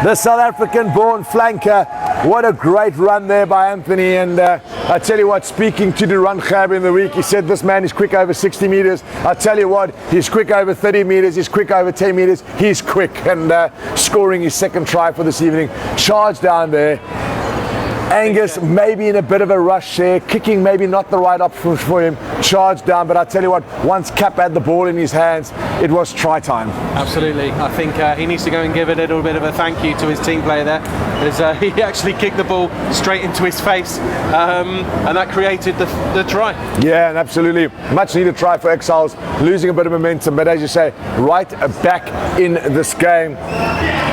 the South African-born flanker. What a great run there by Anthony. And I tell you what, speaking to Duran Khab in the week, he said this man is quick over 60 meters. I tell you what, he's quick over 30 meters, he's quick over 10 meters, he's quick. And scoring his second try for this evening. Charge down there. Angus maybe in a bit of a rush there, kicking maybe not the right option for him, charged down, but I tell you what, once Cap had the ball in his hands, it was try time. Absolutely. I think he needs to go and give a little bit of a thank you to his team player there, as he actually kicked the ball straight into his face, and that created the try. Yeah, and absolutely much needed try for Exiles, losing a bit of momentum, but as you say, right back in this game.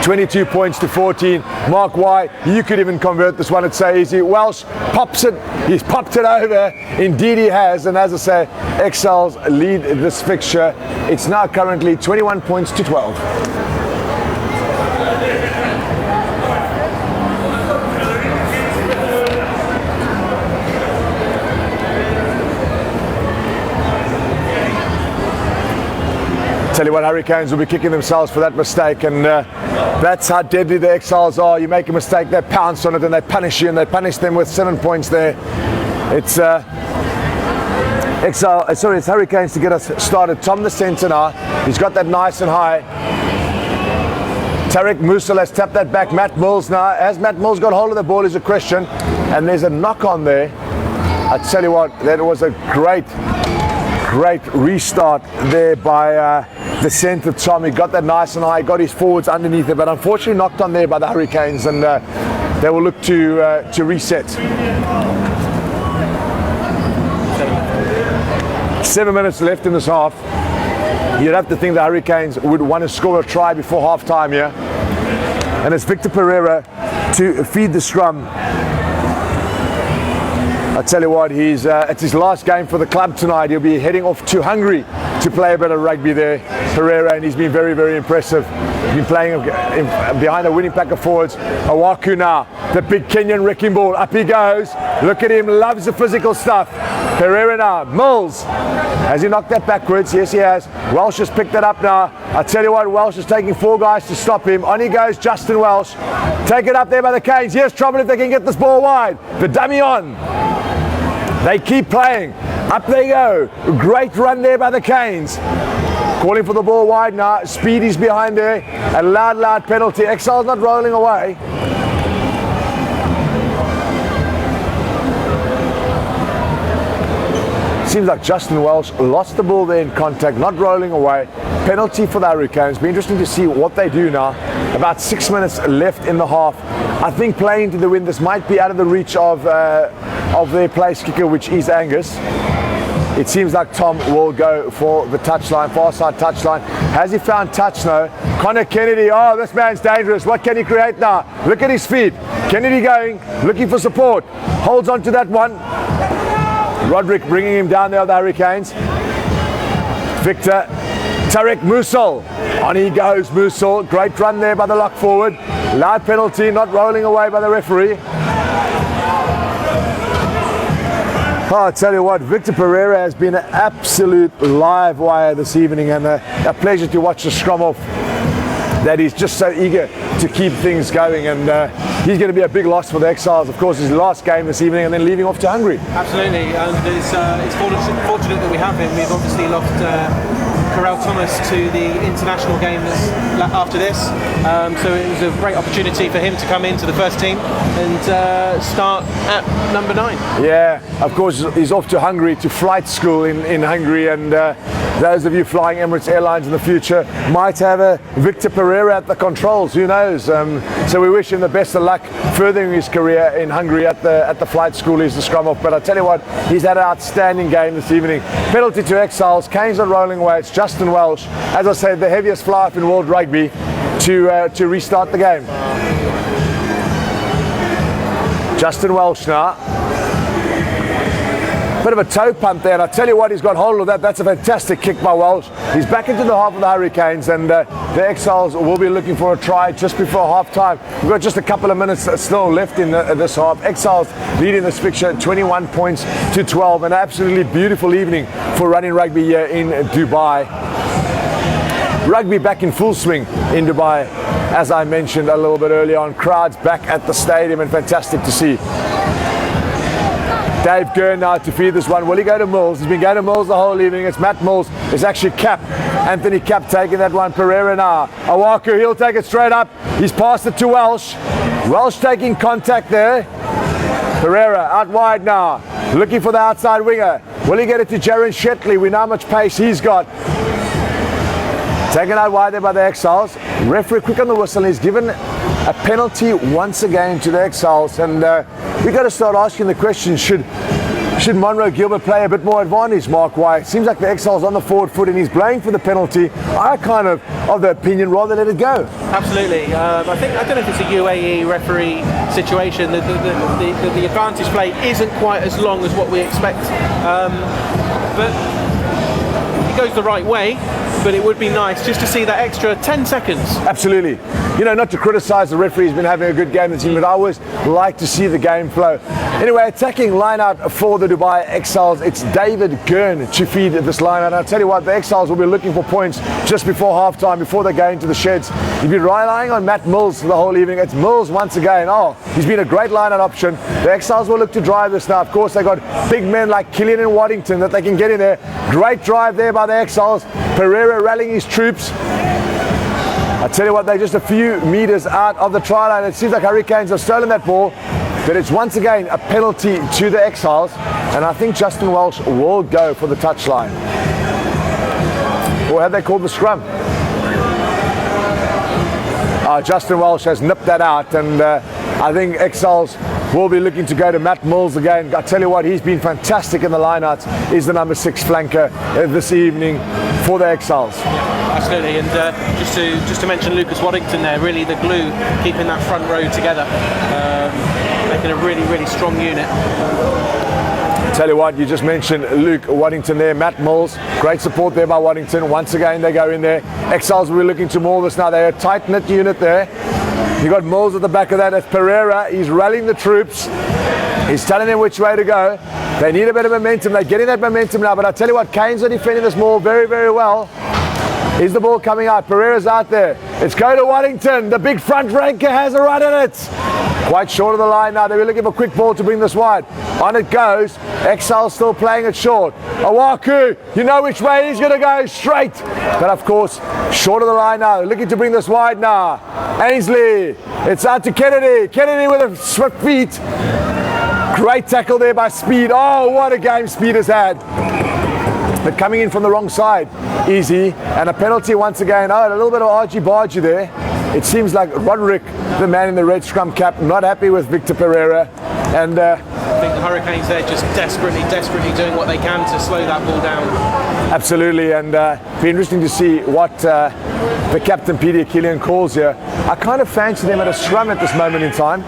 22 points to 14. Mark Why, you could even convert this one, it's so easy. Welsh pops it, he's popped it over. Indeed he has, and as I say, Exiles lead this fixture. It's now currently 21 points to 12. Tell you what, Hurricanes will be kicking themselves for that mistake, and that's how deadly the Exiles are. You make a mistake, they pounce on it and they punish you, and they punish them with 7 points there. It's it's Hurricanes to get us started. Tom the centre now, he's got that nice and high. Tarek Musa has tapped that back. Matt Mills now. Has Matt Mills got hold of the ball is a question, and there's a knock on there. I tell you what, that was a great restart there by the centre Tom. He got that nice and high, got his forwards underneath it, but unfortunately knocked on there by the Hurricanes, and they will look to reset. 7 minutes left in this half. You'd have to think the Hurricanes would want to score a try before half time here. And it's Victor Pereira to feed the scrum. I tell you what, it's his last game for the club tonight. He'll be heading off to Hungary to play a bit of rugby there, Pereira, and he's been very, very impressive. He's been playing behind a winning pack of forwards. Awaku now, the big Kenyan wrecking ball. Up he goes. Look at him, loves the physical stuff. Pereira now, Mills. Has he knocked that backwards? Yes, he has. Welsh has picked that up now. I tell you what, Welsh is taking 4 guys to stop him. On he goes, Justin Welsh. Take it up there by the Canes. Here's trouble if they can get this ball wide. The dummy on. They keep playing. Up they go. Great run there by the Canes. Calling for the ball wide now. Speedy's behind there. A loud penalty. Exiles not rolling away. Seems like Justin Welsh lost the ball there in contact, not rolling away. Penalty for the Hurricanes. Be interesting to see what they do now. About 6 minutes left in the half. I think playing to the wind, this might be out of the reach of their place kicker, which is Angus. It seems like Tom will go for the touchline, far side touchline. Has he found touch now? Connor Kennedy, oh, this man's dangerous. What can he create now? Look at his feet. Kennedy going, looking for support. Holds on to that one. Roderick bringing him down there with the Hurricanes. Victor, Tarek Musil. On he goes, Musil. Great run there by the lock forward. Loud penalty, not rolling away by the referee. Oh, I tell you what, Victor Pereira has been an absolute live wire this evening, and a pleasure to watch the scrum off. That he's just so eager to keep things going, and he's going to be a big loss for the Exiles. Of course, his last game this evening, and then leaving off to Hungary. Absolutely, and it's fortunate that we have him. We've obviously lost Carell Thomas to the international game after this, so it was a great opportunity for him to come into the first team and start at number 9. Yeah, of course, he's off to Hungary, to flight school in Hungary, and those of you flying Emirates Airlines in the future might have a Victor Pereira at the controls, who knows. So we wish him the best of luck furthering his career in Hungary at the flight school. He's the scrum off, but I tell you what, he's had an outstanding game this evening. Penalty to Exiles. Canes not rolling away. It's Justin Welsh, as I said, the heaviest fly off in world rugby, to restart the game. Justin Welsh now. Bit of a toe pump there, and I tell you what, he's got hold of that. That's a fantastic kick by Welsh. He's back into the half of the Hurricanes, and the Exiles will be looking for a try just before half time. We've got just a couple of minutes still left in this half. Exiles leading this fixture 21 points to 12. An absolutely beautiful evening for running rugby here in Dubai. Rugby back in full swing in Dubai, as I mentioned a little bit earlier on. Crowds back at the stadium, and fantastic to see. Dave Gurn now to feed this one. Will he go to Mills? He's been going to Mills the whole evening. It's Matt Mills. It's actually Cap. Anthony Cap taking that one. Pereira now. Awaku, he'll take it straight up. He's passed it to Welsh. Welsh taking contact there. Pereira out wide now. Looking for the outside winger. Will he get it to Jaron Shetley? We know how much pace he's got. Taken out wide there by the Exiles. Referee quick on the whistle. He's given a penalty once again to the Exiles, and we've got to start asking the question, should Should Monroe Gilbert play a bit more advantage, Mark? Why? It seems like the Exiles on the forward foot and he's blowing for the penalty. I kind of the opinion rather let it go. Absolutely. I don't know if it's a UAE referee situation. The advantage play isn't quite as long as what we expect, but it goes the right way. But it would be nice just to see that extra 10 seconds. Absolutely. You know, not to criticise the referee, he's been having a good game this team, but I always like to see the game flow. Anyway, attacking line-out for the Dubai Exiles, it's David Gurn to feed this line-out. And I'll tell you what, the Exiles will be looking for points just before half-time, before they go into the sheds. You've been relying on Matt Mills the whole evening. It's Mills once again. Oh, he's been a great line-out option. The Exiles will look to drive this now. Of course, they've got big men like Killian and Waddington that they can get in there. Great drive there by the Exiles. Pereira rallying his troops. I tell you what, they're just a few meters out of the try line. It seems like Hurricanes have stolen that ball, but it's once again a penalty to the Exiles, and I think Justin Welsh will go for the touchline. Or have they called the scrum? Justin Welsh has nipped that out, and I think Exiles will be looking to go to Matt Mills again. I tell you what, he's been fantastic in the lineouts. He's the number 6 flanker this evening for the Exiles. Yeah, absolutely, and just to mention Lucas Waddington there, really the glue keeping that front row together, making a really strong unit. Tell you what, you just mentioned Luke Waddington there, Matt Mills, great support there by Waddington. Once again they go in there. Exiles will be looking to maul this now. They're a tight-knit unit there. You got Mills at the back of that. That's Pereira. He's rallying the troops. He's telling them which way to go. They need a bit of momentum. They're getting that momentum now. But I tell you what, Canes are defending this maul very well. Is the ball coming out? Pereira's out there. It's go to Waddington. The big front ranker has a run in it. Quite short of the line now. They were looking for a quick ball to bring this wide. On it goes. Exiles still playing it short. Awaku, you know which way he's going to go, straight. But of course, short of the line now. They're looking to bring this wide now. Ainsley. It's out to Kennedy. Kennedy with a swift feet. Great tackle there by Speed. Oh, what a game Speed has had. But coming in from the wrong side. Easy. And a penalty once again. Oh, a little bit of argy-bargy there. It seems like Roderick, the man in the red scrum cap, not happy with Victor Pereira. And I think the Hurricanes there just desperately doing what they can to slow that ball down. Absolutely, and be interesting to see what the captain Peter Killian calls here. I kind of fancy them at a scrum at this moment in time.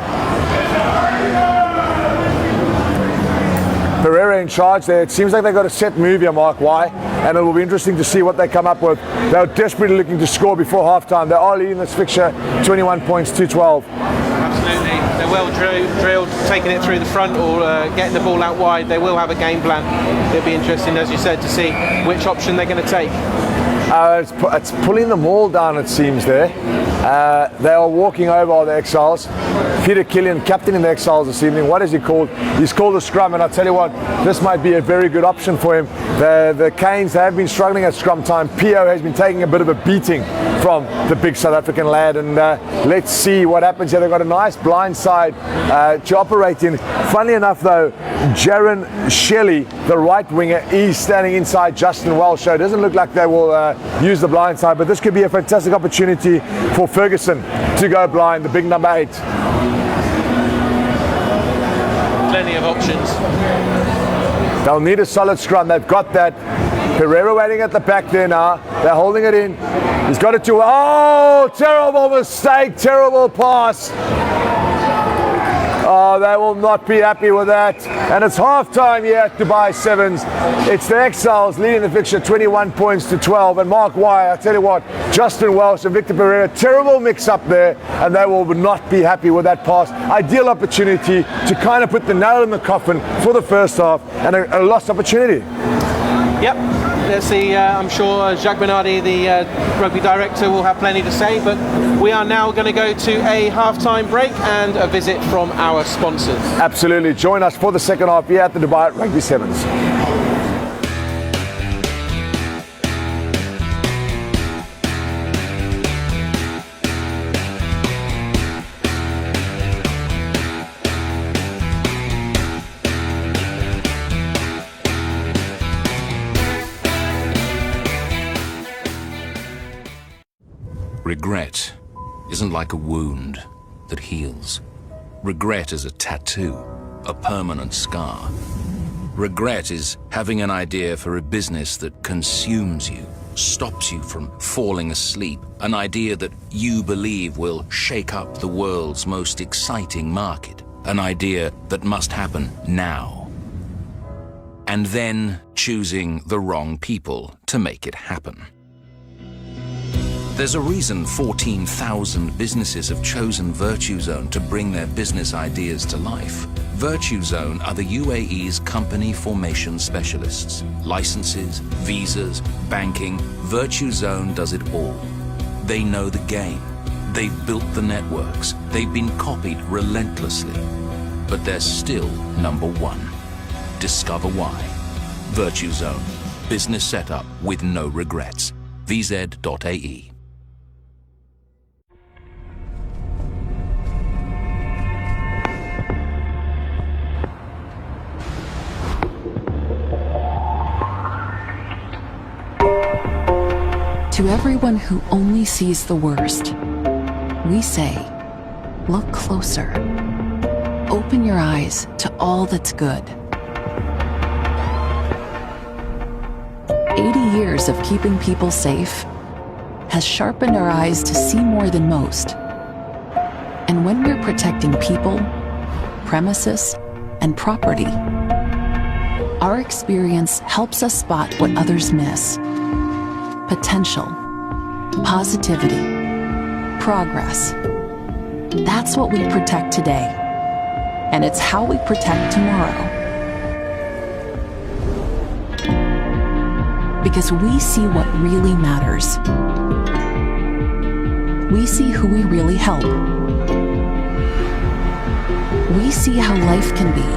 Pereira in charge there. It seems like they've got a set move here, Mark. Why? And it will be interesting to see what they come up with. They're desperately looking to score before halftime. They are leading this fixture 21 points to 12. Absolutely. They're well drilled, taking it through the front or getting the ball out wide. They will have a game plan. It'll be interesting, as you said, to see which option they're going to take. It's pulling them all down, it seems there. They are walking over the Exiles. Peter Killian, captain in the Exiles this evening. What is he called? He's called a scrum, and I'll tell you what, this might be a very good option for him. The Canes have been struggling at scrum time. Pio has been taking a bit of a beating from the big South African lad, and let's see what happens here. They've got a nice blind side to operate in. Funnily enough though, Jaron Shelley, the right winger, is standing inside Justin Welsh. So it doesn't look like they will use the blind side, but this could be a fantastic opportunity for Ferguson to go blind, the big number 8. Plenty of options. They'll need a solid scrum. They've got that. Pereira waiting at the back there now. They're holding it in. He's got it to... Oh, terrible mistake. Terrible pass. Oh, they will not be happy with that. And it's half-time here at Dubai Sevens. It's the Exiles leading the fixture 21 points to 12. And Mark Wire, I tell you what, Justin Welsh and Victor Pereira, terrible mix-up there. And they will not be happy with that pass. Ideal opportunity to kind of put the nail in the coffin for the first half. And a lost opportunity. Yep. Let's see, I'm sure Jacques Bernardi, the rugby director, will have plenty to say, but we are now going to go to a half-time break and a visit from our sponsors. Absolutely. Join us for the second half here at the Dubai Rugby Sevens. Regret isn't like a wound that heals. Regret is a tattoo, a permanent scar. Regret is having an idea for a business that consumes you, stops you from falling asleep, an idea that you believe will shake up the world's most exciting market, an idea that must happen now. And then choosing the wrong people to make it happen. There's a reason 14,000 businesses have chosen Virtue Zone to bring their business ideas to life. Virtue Zone are the UAE's company formation specialists. Licenses, visas, banking, Virtue Zone does it all. They know the game. They've built the networks. They've been copied relentlessly. But they're still number one. Discover why. Virtue Zone. Business setup with no regrets. vz.ae. To everyone who only sees the worst, we say, look closer. Open your eyes to all that's good. 80 years of keeping people safe has sharpened our eyes to see more than most. And when we're protecting people, premises, and property, our experience helps us spot what others miss. Potential, positivity, progress. That's what we protect today, and it's how we protect tomorrow. Because we see what really matters. We see who we really help. We see how life can be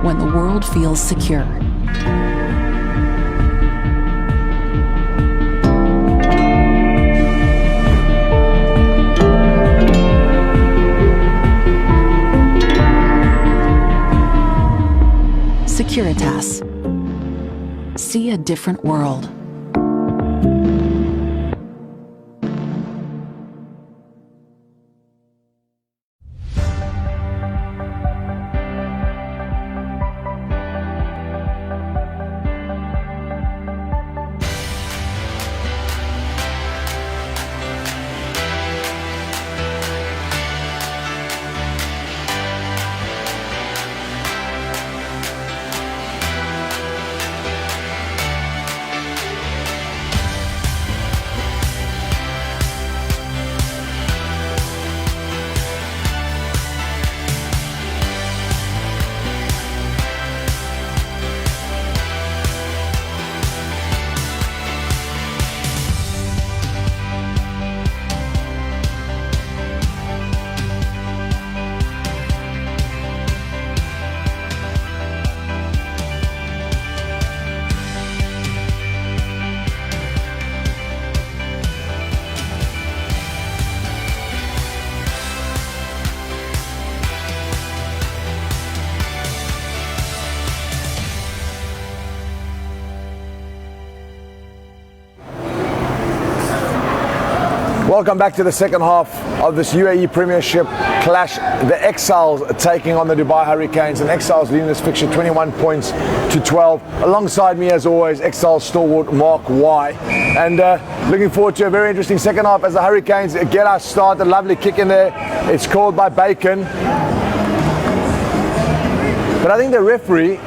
when the world feels secure. Securitas. See a different world. Welcome back to the second half of this UAE Premiership clash. The Exiles taking on the Dubai Hurricanes, and Exiles leading this fixture 21 points to 12. Alongside me, as always, Exiles stalwart Mark Y. And looking forward to a very interesting second half as the Hurricanes get us started. A lovely kick in there. It's called by Bacon. But I think the referee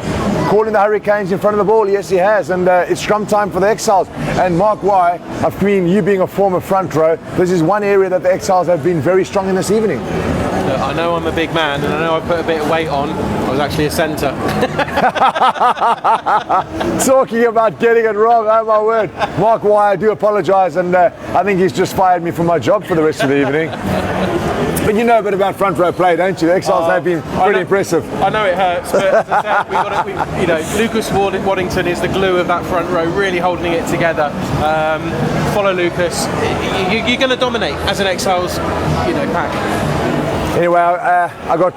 calling the Hurricanes in front of the ball. Yes, he has. And it's scrum time for the Exiles. And Mark Y, I've been, you being a former front row, this is one area that the Exiles have been very strong in this evening. Look, I know I'm a big man, and I know I put a bit of weight on. I was actually a centre. Talking about getting it wrong, oh my word. Mark Y, I do apologise, and I think he's just fired me from my job for the rest of the evening. But you know a bit about front row play, don't you? The Exiles have been pretty impressive. I know it hurts, but as I said, Lucas Waddington is the glue of that front row, really holding it together. Follow Lucas. You're going to dominate as an Exiles, pack. Anyway, I got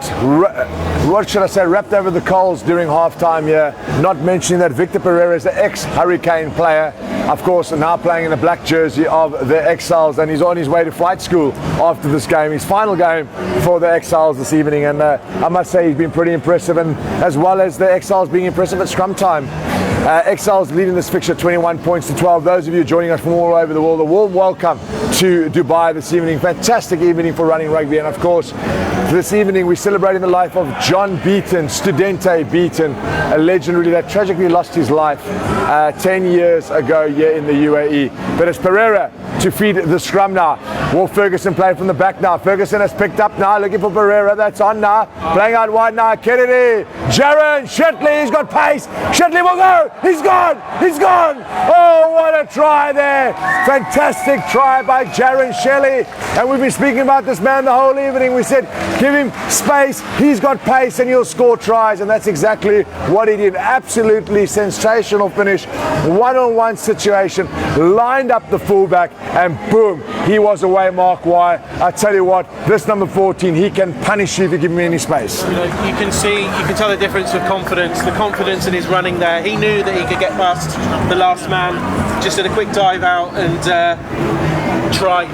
what should I say, wrapped over the coals during halftime here. Not mentioning that Victor Pereira is the ex-Hurricane player, of course, now playing in the black jersey of the Exiles, and he's on his way to flight school after this game, his final game for the Exiles this evening. And I must say he's been pretty impressive, and as well as the Exiles being impressive at scrum time. Exiles leading this fixture 21 points to 12. Those of you joining us from all over the world, a warm welcome to Dubai this evening. Fantastic evening for running rugby, and of course this evening we're celebrating the life of John Beaton, Studente Beaton, a legend really that tragically lost his life 10 years ago here in the UAE. But it's Pereira to feed the scrum now. Will Ferguson play from the back now? Ferguson has picked up now, looking for Pereira. That's on now. Playing out wide now. Kennedy. Jaron Shetley. He's got pace. Shetley will go. He's gone. He's gone. Oh, what a try there. Fantastic try by Jaron Shelley. And we've been speaking about this man the whole evening. We said, give him space. He's got pace and he'll score tries. And that's exactly what he did. Absolutely sensational finish. One-on-one situation. Lined up the fullback and boom, he was away, Mark Why. I tell you what, this number 14, he can punish you if you give him any space. You know, you can tell the difference of confidence, the confidence in his running there. He knew that he could get past the last man, just did a quick dive out and try.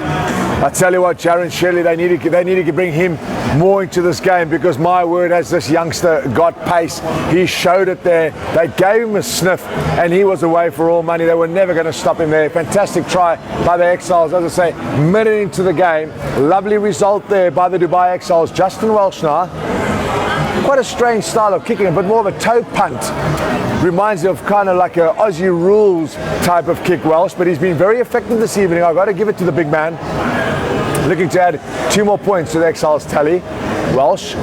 I tell you what, Jaron Shelley, they needed to bring him more into this game, because my word, has this youngster got pace. He showed it there. They gave him a sniff and he was away for all money. They were never going to stop him there. Fantastic try by the Exiles, as I say, minute into the game. Lovely result there by the Dubai Exiles. Justin Welsh now. Quite a strange style of kicking, but more of a toe punt. Reminds me of kind of like a Aussie rules type of kick, Welsh, but he's been very effective this evening. I've got to give it to the big man. Looking to add 2 more points to the Exiles tally. Welsh.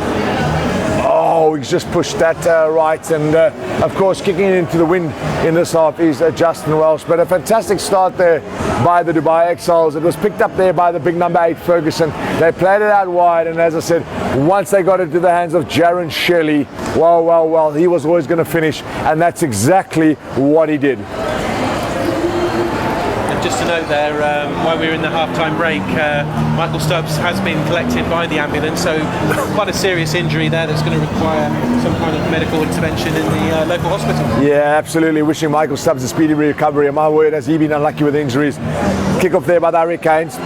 Oh, he's just pushed that right, and of course kicking it into the wind in this half is Justin Welsh. But a fantastic start there by the Dubai Exiles. It was picked up there by the big number 8 Ferguson. They played it out wide, and as I said, once they got it to the hands of Jaron Shelley, well, he was always going to finish, and that's exactly what he did. Just to note there, while we were in the half-time break, Michael Stubbs has been collected by the ambulance, so quite a serious injury there that's going to require some kind of medical intervention in the local hospital. Yeah, absolutely. Wishing Michael Stubbs a speedy recovery, and my word, has he been unlucky with injuries. Kick off there by the Hurricanes.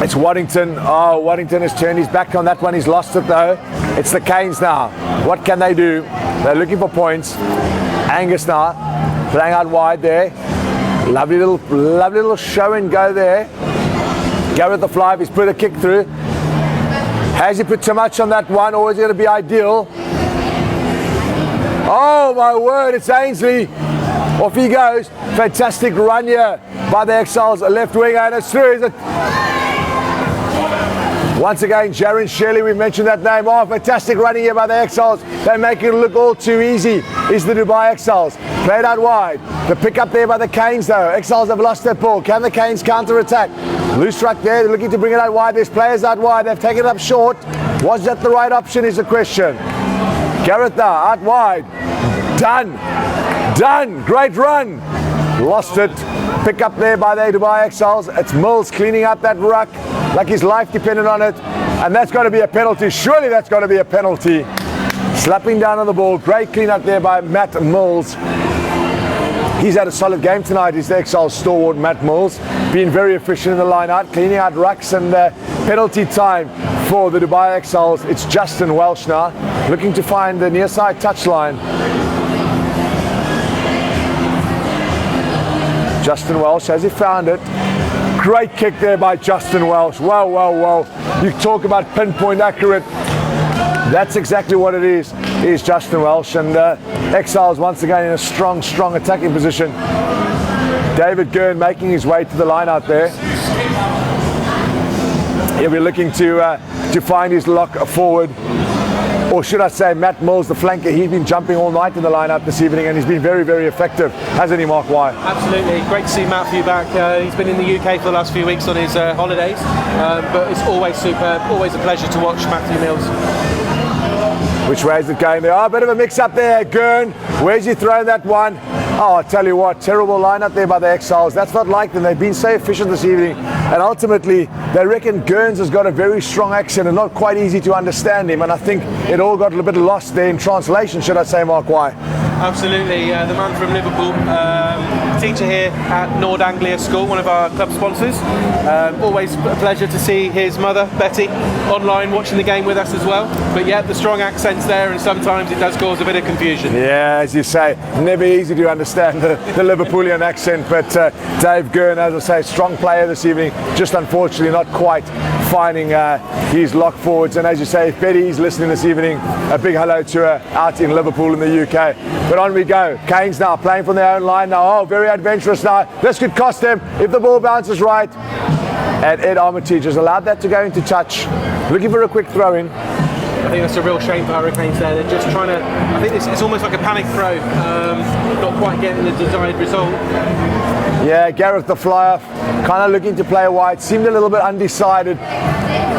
It's Waddington. Oh, Waddington has turned his back on that one. He's lost it though. It's the Canes now. What can they do? They're looking for points. Angus now, playing out wide there. Lovely little show and go there. Gareth the Fly, he's put a kick through. Has he put too much on that one, or is it going to be ideal? Oh my word, it's Ainsley. Off he goes. Fantastic run here by the Exiles, left winger, and it's through. Is it? Once again, Jaron Shelley, we mentioned that name. Oh, fantastic running here by the Exiles. They make it look all too easy, is the Dubai Exiles. Played out wide. The pick up there by the Canes though. Exiles have lost that ball. Can the Canes counter-attack? Loose ruck there, they're looking to bring it out wide. There's players out wide, they've taken it up short. Was that the right option is the question. Gareth now, out wide. Done, great run. Lost it. Pick up there by the Dubai Exiles. It's Mills cleaning up that ruck like his life depended on it. And that's got to be a penalty. Surely that's got to be a penalty. Slapping down on the ball. Great clean up there by Matt Mills. He's had a solid game tonight. He's the Exiles stalwart, Matt Mills. Being very efficient in the line out, cleaning out rucks, and penalty time for the Dubai Exiles. It's Justin Welsh now, looking to find the near side touchline. Justin Welsh, has he found it? Great kick there by Justin Welsh. Well. You talk about pinpoint accurate. That's exactly what it is Justin Welsh. And Exiles once again in a strong attacking position. David Gurn making his way to the line out there. He'll be looking to find his lock forward. Or should I say Matt Mills, the flanker. He's been jumping all night in the lineup this evening, and he's been very effective, hasn't he, Mark Why? Absolutely. Great to see Matthew back. He's been in the UK for the last few weeks on his holidays, but it's always superb, always a pleasure to watch Matthew Mills. Which way is it going there? Oh, a bit of a mix-up there, Gurn. Where's he throwing that one? Oh, I tell you what, terrible lineup there by the Exiles. That's not like them. They've been so efficient this evening. And ultimately, they reckon Gurns has got a very strong accent and not quite easy to understand him. And I think it all got a little bit lost there in translation, should I say, Mark? Why? Absolutely, the man from Liverpool, teacher here at Nord Anglia School, one of our club sponsors. Always a pleasure to see his mother, Betty, online watching the game with us as well. But yeah, the strong accent's there and sometimes it does cause a bit of confusion. Yeah, as you say, never easy to understand the Liverpoolian accent, but Dave Gurn, as I say, strong player this evening, just unfortunately not quite finding his lock forwards. And as you say, if Betty is listening this evening, a big hello to her out in Liverpool in the UK. But on we go. Canes now playing from their own line now. Oh, very adventurous now. This could cost them if the ball bounces right. And Ed Armitage has allowed that to go into touch. Looking for a quick throw in. I think that's a real shame for Hurricanes there. They're just trying to, I think it's almost like a panic throw, not quite getting the desired result. Yeah, Gareth the Flyer, kind of looking to play wide, seemed a little bit undecided.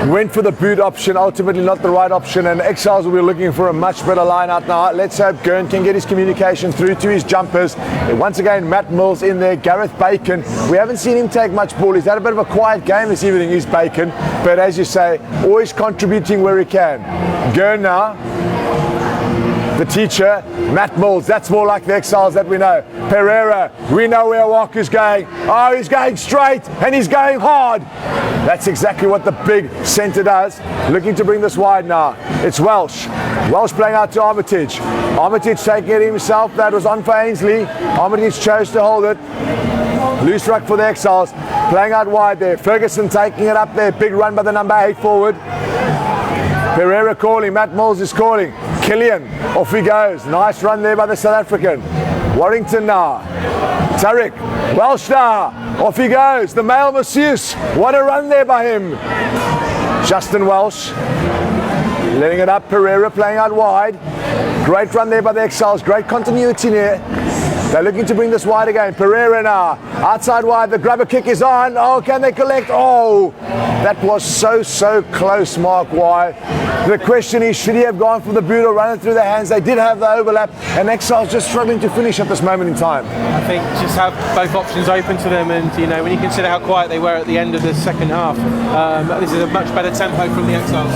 Went for the boot option, ultimately not the right option, and Exiles will be looking for a much better line out now. Let's hope Gurn can get his communication through to his jumpers. And once again, Matt Mills in there, Gareth Bacon. We haven't seen him take much ball. He's had a bit of a quiet game this evening, he's Bacon. But as you say, always contributing where he can. Gurn now. The teacher, Matt Mills, that's more like the Exiles that we know. Pereira, we know where Walker's going. Oh, he's going straight and he's going hard. That's exactly what the big centre does. Looking to bring this wide now. It's Welsh. Welsh playing out to Armitage. Armitage taking it himself. That was on for Ainsley. Armitage chose to hold it. Loose ruck for the Exiles. Playing out wide there. Ferguson taking it up there. Big run by the number 8 forward. Pereira calling. Matt Mills is calling. Killian, off he goes. Nice run there by the South African. Warrington now. Tariq, Welsh now. Off he goes. The male masseuse. What a run there by him. Justin Welsh. Letting it up. Pereira playing out wide. Great run there by the Exiles. Great continuity there. They're looking to bring this wide again. Pereira now. Outside wide. The grubber kick is on. Oh, can they collect? Oh, that was so close, Mark. Why? The question is, should he have gone for the boot or run it through the hands? They did have the overlap, and Exiles just struggling to finish at this moment in time. I think just have both options open to them, and you know, when you consider how quiet they were at the end of the second half, this is a much better tempo from the Exiles.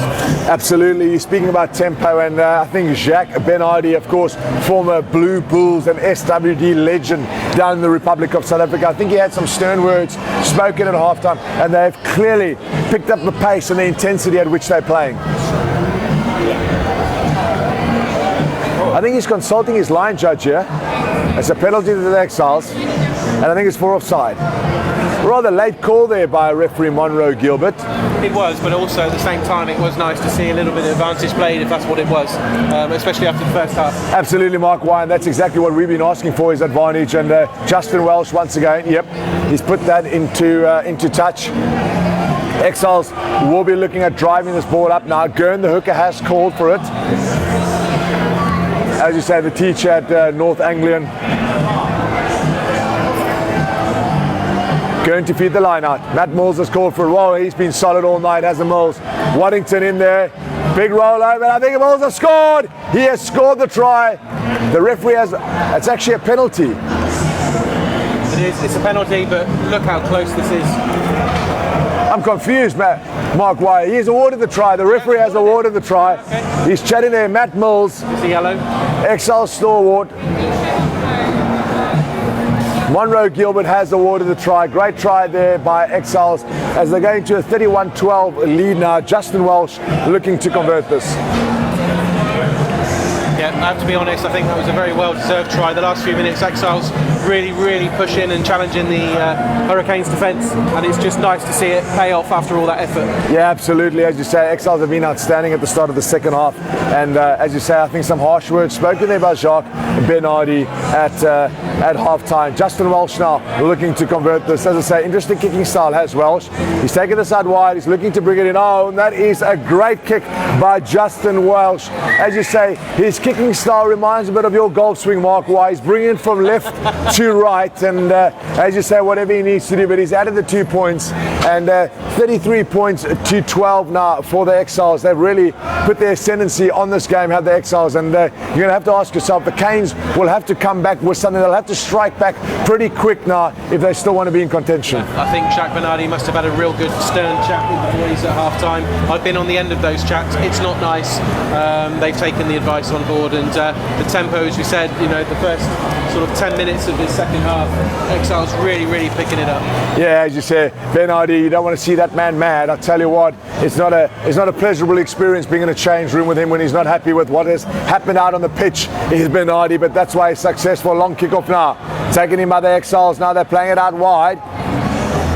Absolutely. You're speaking about tempo, and I think Jacques Benardi, of course, former Blue Bulls and SWD legend down in the Republic of South Africa. I think he had some stern words spoken at halftime, and they've clearly picked up the pace and the intensity at which they're playing. I think he's consulting his line judge here. It's a penalty to the Exiles, and I think it's for offside. Rather late call there by referee Monroe Gilbert. It was, but also at the same time it was nice to see a little bit of advantage played, if that's what it was, especially after the first half. Absolutely, Mark Wine. That's exactly what we've been asking for, is advantage. And Justin Welsh once again, yep, he's put that into touch. Exiles will be looking at driving this ball up now. Gurn, the hooker, has called for it. As you say, the teacher at North Anglian. Going to feed the line out. Matt Mills has called for it. Well, he's been solid all night, hasn't Mills? Waddington in there. Big roll over. I think Mills has scored. He has scored the try. The referee has, it's actually a penalty. It is, it's a penalty, but look how close this is. I'm confused, Mark Wire. He has awarded the try. The referee has awarded the try. Okay. He's chatting there. Matt Mills. Is he yellow? Exile stalwart. Monroe Gilbert has awarded the try. Great try there by Exiles as they're going to a 31-12 lead now. Justin Welsh looking to convert this. Yeah, I have to be honest, I think that was a very well-deserved try. The last few minutes, Exiles really pushing and challenging the Hurricanes' defence, and it's just nice to see it pay off after all that effort. Yeah, absolutely. As you say, Exiles have been outstanding at the start of the second half, and as you say, I think some harsh words spoken there by Jacques Benardi at half-time. Justin Welsh now looking to convert this. As I say, interesting kicking style has Welsh. He's taking this out wide, he's looking to bring it in. Oh, and that is a great kick by Justin Welsh. As you say, his kicking kicking style reminds a bit of your golf swing, Mark, why he's bringing it from left to right, and as you say, whatever he needs to do, but he's added the 2 points, and 33 points to 12 now for the Exiles. They've really put their ascendancy on this game, have the Exiles, and you're going to have to ask yourself, the Canes will have to come back with something. They'll have to strike back pretty quick now if they still want to be in contention. I think Jacques Bernardi must have had a real good stern chat with the boys at half-time. I've been on the end of those chats. It's not nice. They've taken the advice on board, and the tempo, as we said, you know, the first sort of 10 minutes of this second half, Exiles really picking it up. Yeah, as you say, Bernardi, you don't want to see that man mad. I tell you what, it's not a pleasurable experience being in a change room with him when he's not happy with what has happened out on the pitch. He's Bernardi, but that's why he's successful. Long kick-off now, taking him by the Exiles. Now they're playing it out wide.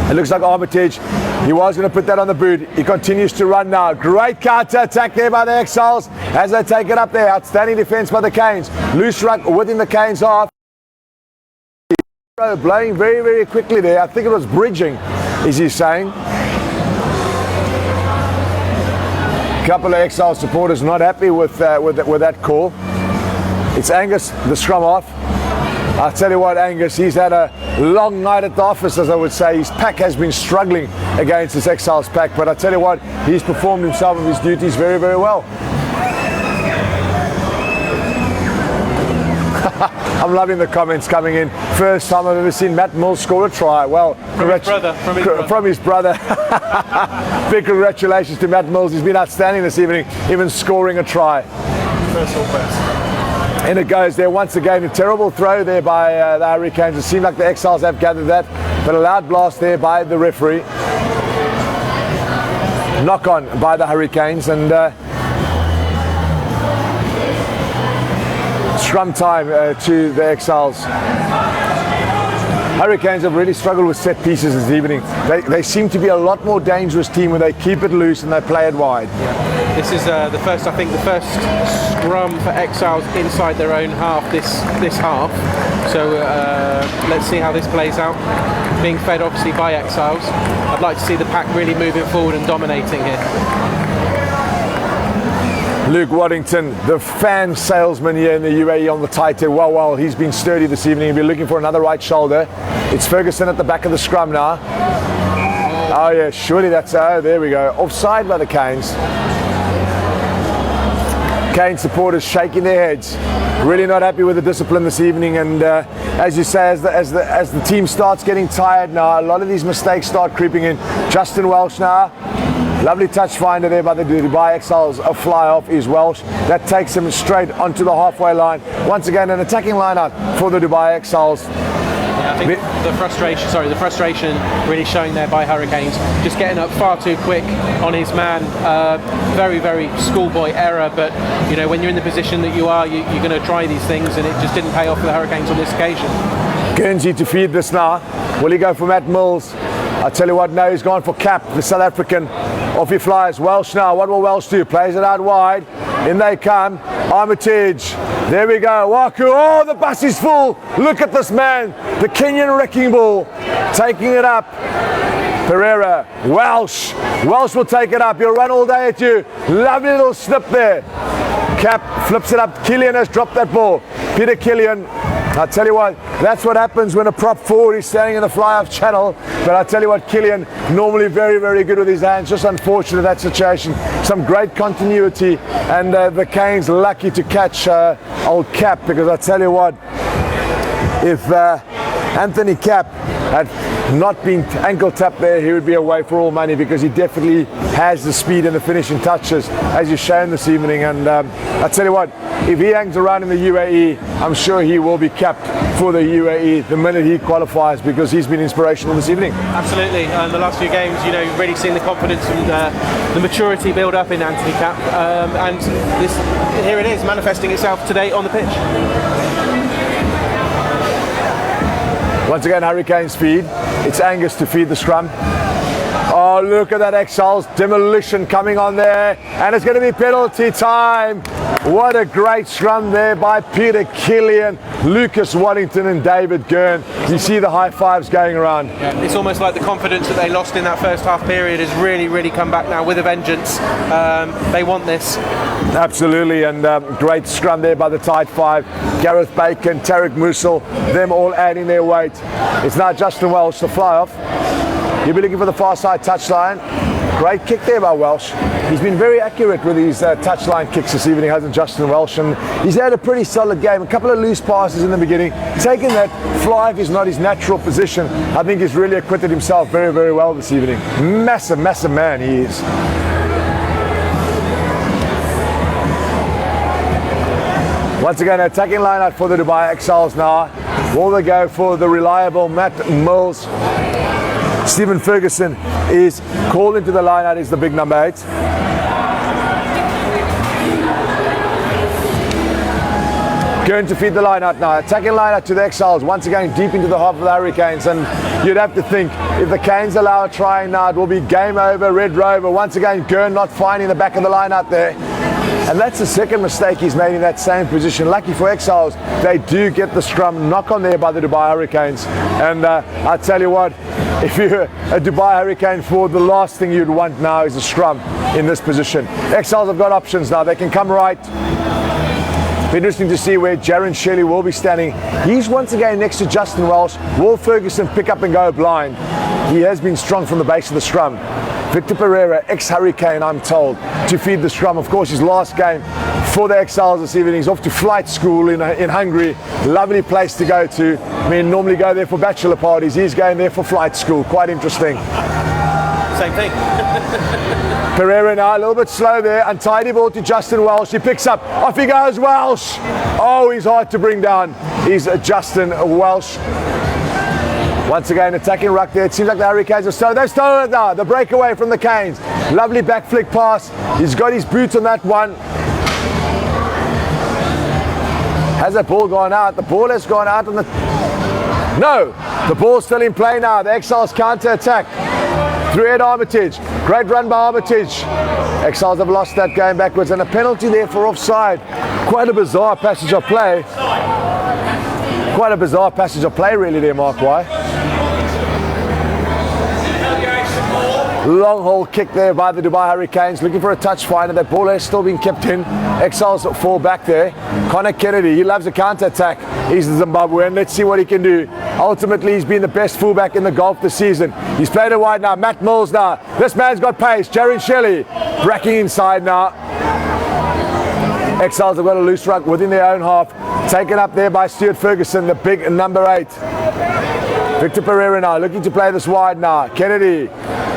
It looks like Armitage, he was going to put that on the boot. He continues to run now. Great counter attack there by the Exiles as they take it up there. Outstanding defense by the Canes. Loose ruck within the Canes half. Blowing very quickly there. I think it was bridging, is he saying. A couple of Exile supporters not happy with that call. It's Angus, the scrum half. I'll tell you what, Angus, he's had a long night at the office, as I would say. His pack has been struggling against this Exiles pack, but I tell you what, he's performed himself and his duties very well. I'm loving the comments coming in. First time I've ever seen Matt Mills score a try. Well, from his brother. Big congratulations to Matt Mills. He's been outstanding this evening, even scoring a try. First or best. And it goes there once again. A terrible throw there by the Hurricanes. It seemed like the Exiles have gathered that, but a loud blast there by the referee. Knock on by the Hurricanes, and scrum time to the Exiles. Hurricanes have really struggled with set pieces this evening. They seem to be a lot more dangerous team when they keep it loose and they play it wide. Yeah. This is the first scrum for Exiles inside their own half this half. So let's see how this plays out. Being fed obviously by Exiles. I'd like to see the pack really moving forward and dominating here. Luke Waddington, the fan salesman here in the UAE on the tight here. Well, he's been sturdy this evening. He'll be looking for another right shoulder. It's Ferguson at the back of the scrum now. Oh yeah, surely that's, oh, there we go. Offside by the Canes. Canes supporters shaking their heads. Really not happy with the discipline this evening, and as you say, as the team starts getting tired now, a lot of these mistakes start creeping in. Justin Welsh now. Lovely touch finder there by the Dubai Exiles. A fly off is Welsh. That takes him straight onto the halfway line. Once again, an attacking lineup for the Dubai Exiles. Yeah, I think the frustration really showing there by Hurricanes. Just getting up far too quick on his man. Very schoolboy error, but you know, when you're in the position that you are, you're going to try these things, and it just didn't pay off for the Hurricanes on this occasion. Guernsey to feed this now. Will he go for Matt Mills? I tell you what, no, he's gone for Cap, the South African. Off he flies. Welsh now. What will Welsh do? Plays it out wide. In they come. Armitage. There we go. Waku. Oh, the bus is full. Look at this man. The Kenyan wrecking ball. Taking it up. Pereira. Welsh. Welsh will take it up. He'll run all day at you. Lovely little snip there. Cap flips it up. Killian has dropped that ball. Peter Killian. I tell you what, that's what happens when a prop forward is standing in the fly-off channel. But I tell you what, Killian, normally very good with his hands. Just unfortunate that situation. Some great continuity, and the Canes lucky to catch old Cap, because I tell you what, if Anthony Cap had not been ankle tapped there, he would be away for all money, because he definitely has the speed and the finishing touches, as you've shown this evening. And I tell you what, if he hangs around in the UAE, I'm sure he will be capped for the UAE the minute he qualifies, because he's been inspirational this evening. Absolutely, and the last few games, you know, you've really seen the confidence and the maturity build up in Anthony Cap, and here it is manifesting itself today on the pitch. Once again, Hurricanes feed. It's Angus to feed the scrum. Oh, look at that Exiles demolition coming on there, and it's going to be penalty time. What a great scrum there by Peter Killian, Lucas Waddington and David Gurn. You see the high fives going around. Yeah, it's almost like the confidence that they lost in that first half period has really come back now with a vengeance. They want this. Absolutely, and great scrum there by the tight five. Gareth Bacon, Tarek Musil, them all adding their weight. It's now Justin Welsh, the fly off. He'll be looking for the far side touchline. Great kick there by Welsh. He's been very accurate with his touchline kicks this evening, hasn't Justin Welsh? And he's had a pretty solid game. A couple of loose passes in the beginning. Taking that fly is not his natural position. I think he's really acquitted himself very well this evening. Massive man he is. Once again, attacking line out for the Dubai Exiles now. Will they go for the reliable Matt Mills? Stephen Ferguson is called into the line out as the big number 8. Going to feed the line out now. Attacking line out to the Exiles. Once again, deep into the half of the Hurricanes. And you'd have to think, if the Canes allow a try now, it will be game over, Red Rover. Once again, Gurn not finding the back of the line out there. And that's the second mistake he's made in that same position. Lucky for Exiles, they do get the scrum knock on there by the Dubai Hurricanes. And I tell you what, if you're a Dubai Hurricane forward, the last thing you'd want now is a scrum in this position. Exiles have got options now. They can come right. Be interesting to see where Jaron Shelley will be standing. He's once again next to Justin Welsh. Will Ferguson pick up and go blind? He has been strong from the base of the scrum. Victor Pereira, ex-Hurricane, I'm told, to feed the scrum. Of course, his last game for the Exiles this evening. He's off to flight school in Hungary. Lovely place to go to. I mean, normally go there for bachelor parties. He's going there for flight school. Quite interesting. Same thing. Pereira now, a little bit slow there. Untidy ball to Justin Welsh. He picks up. Off he goes, Welsh. Oh, he's hard to bring down. He's Justin Welsh. Once again, attacking ruck there. It seems like the Hurricanes have stolen. They've stolen it now. The breakaway from the Canes. Lovely back flick pass. He's got his boot on that one. Has that ball gone out? The ball has gone out on the... No! The ball's still in play now. The Exiles counter-attack. Through Ed Armitage. Great run by Armitage. Exiles have lost that game backwards. And a penalty there for offside. Quite a bizarre passage of play. Quite a bizarre passage of play really there, Mark Why. Long haul kick there by the Dubai Hurricanes, looking for a touch finder. That ball has still been kept in. Exiles fall back there. Connor Kennedy, he loves a counter-attack. He's the Zimbabwean. Let's see what he can do. Ultimately, he's been the best fullback in the golf this season. He's played it wide now. Matt Mills now. This man's got pace. Jaron Shelley bracking inside now. Exiles have got a loose ruck within their own half. Taken up there by Stuart Ferguson, the big number 8. Victor Pereira now, looking to play this wide now. Kennedy,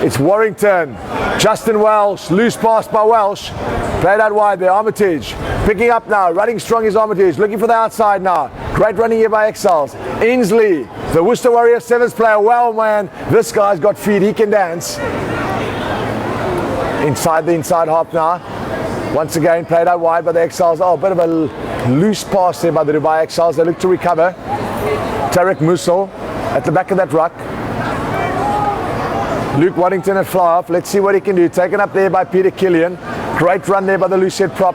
it's Warrington. Justin Welsh, loose pass by Welsh. Played out wide there, Armitage. Picking up now, running strong is Armitage. Looking for the outside now. Great running here by Exiles. Ainsley, the Worcester Warriors Sevens player. Well, man, this guy's got feet, he can dance. Inside the inside half now. Once again, played out wide by the Exiles. Oh, a bit of a loose pass there by the Dubai Exiles. They look to recover. Tarek Musil at the back of that ruck. Luke Waddington at fly off. Let's see what he can do. Taken up there by Peter Killian. Great run there by the loose head prop.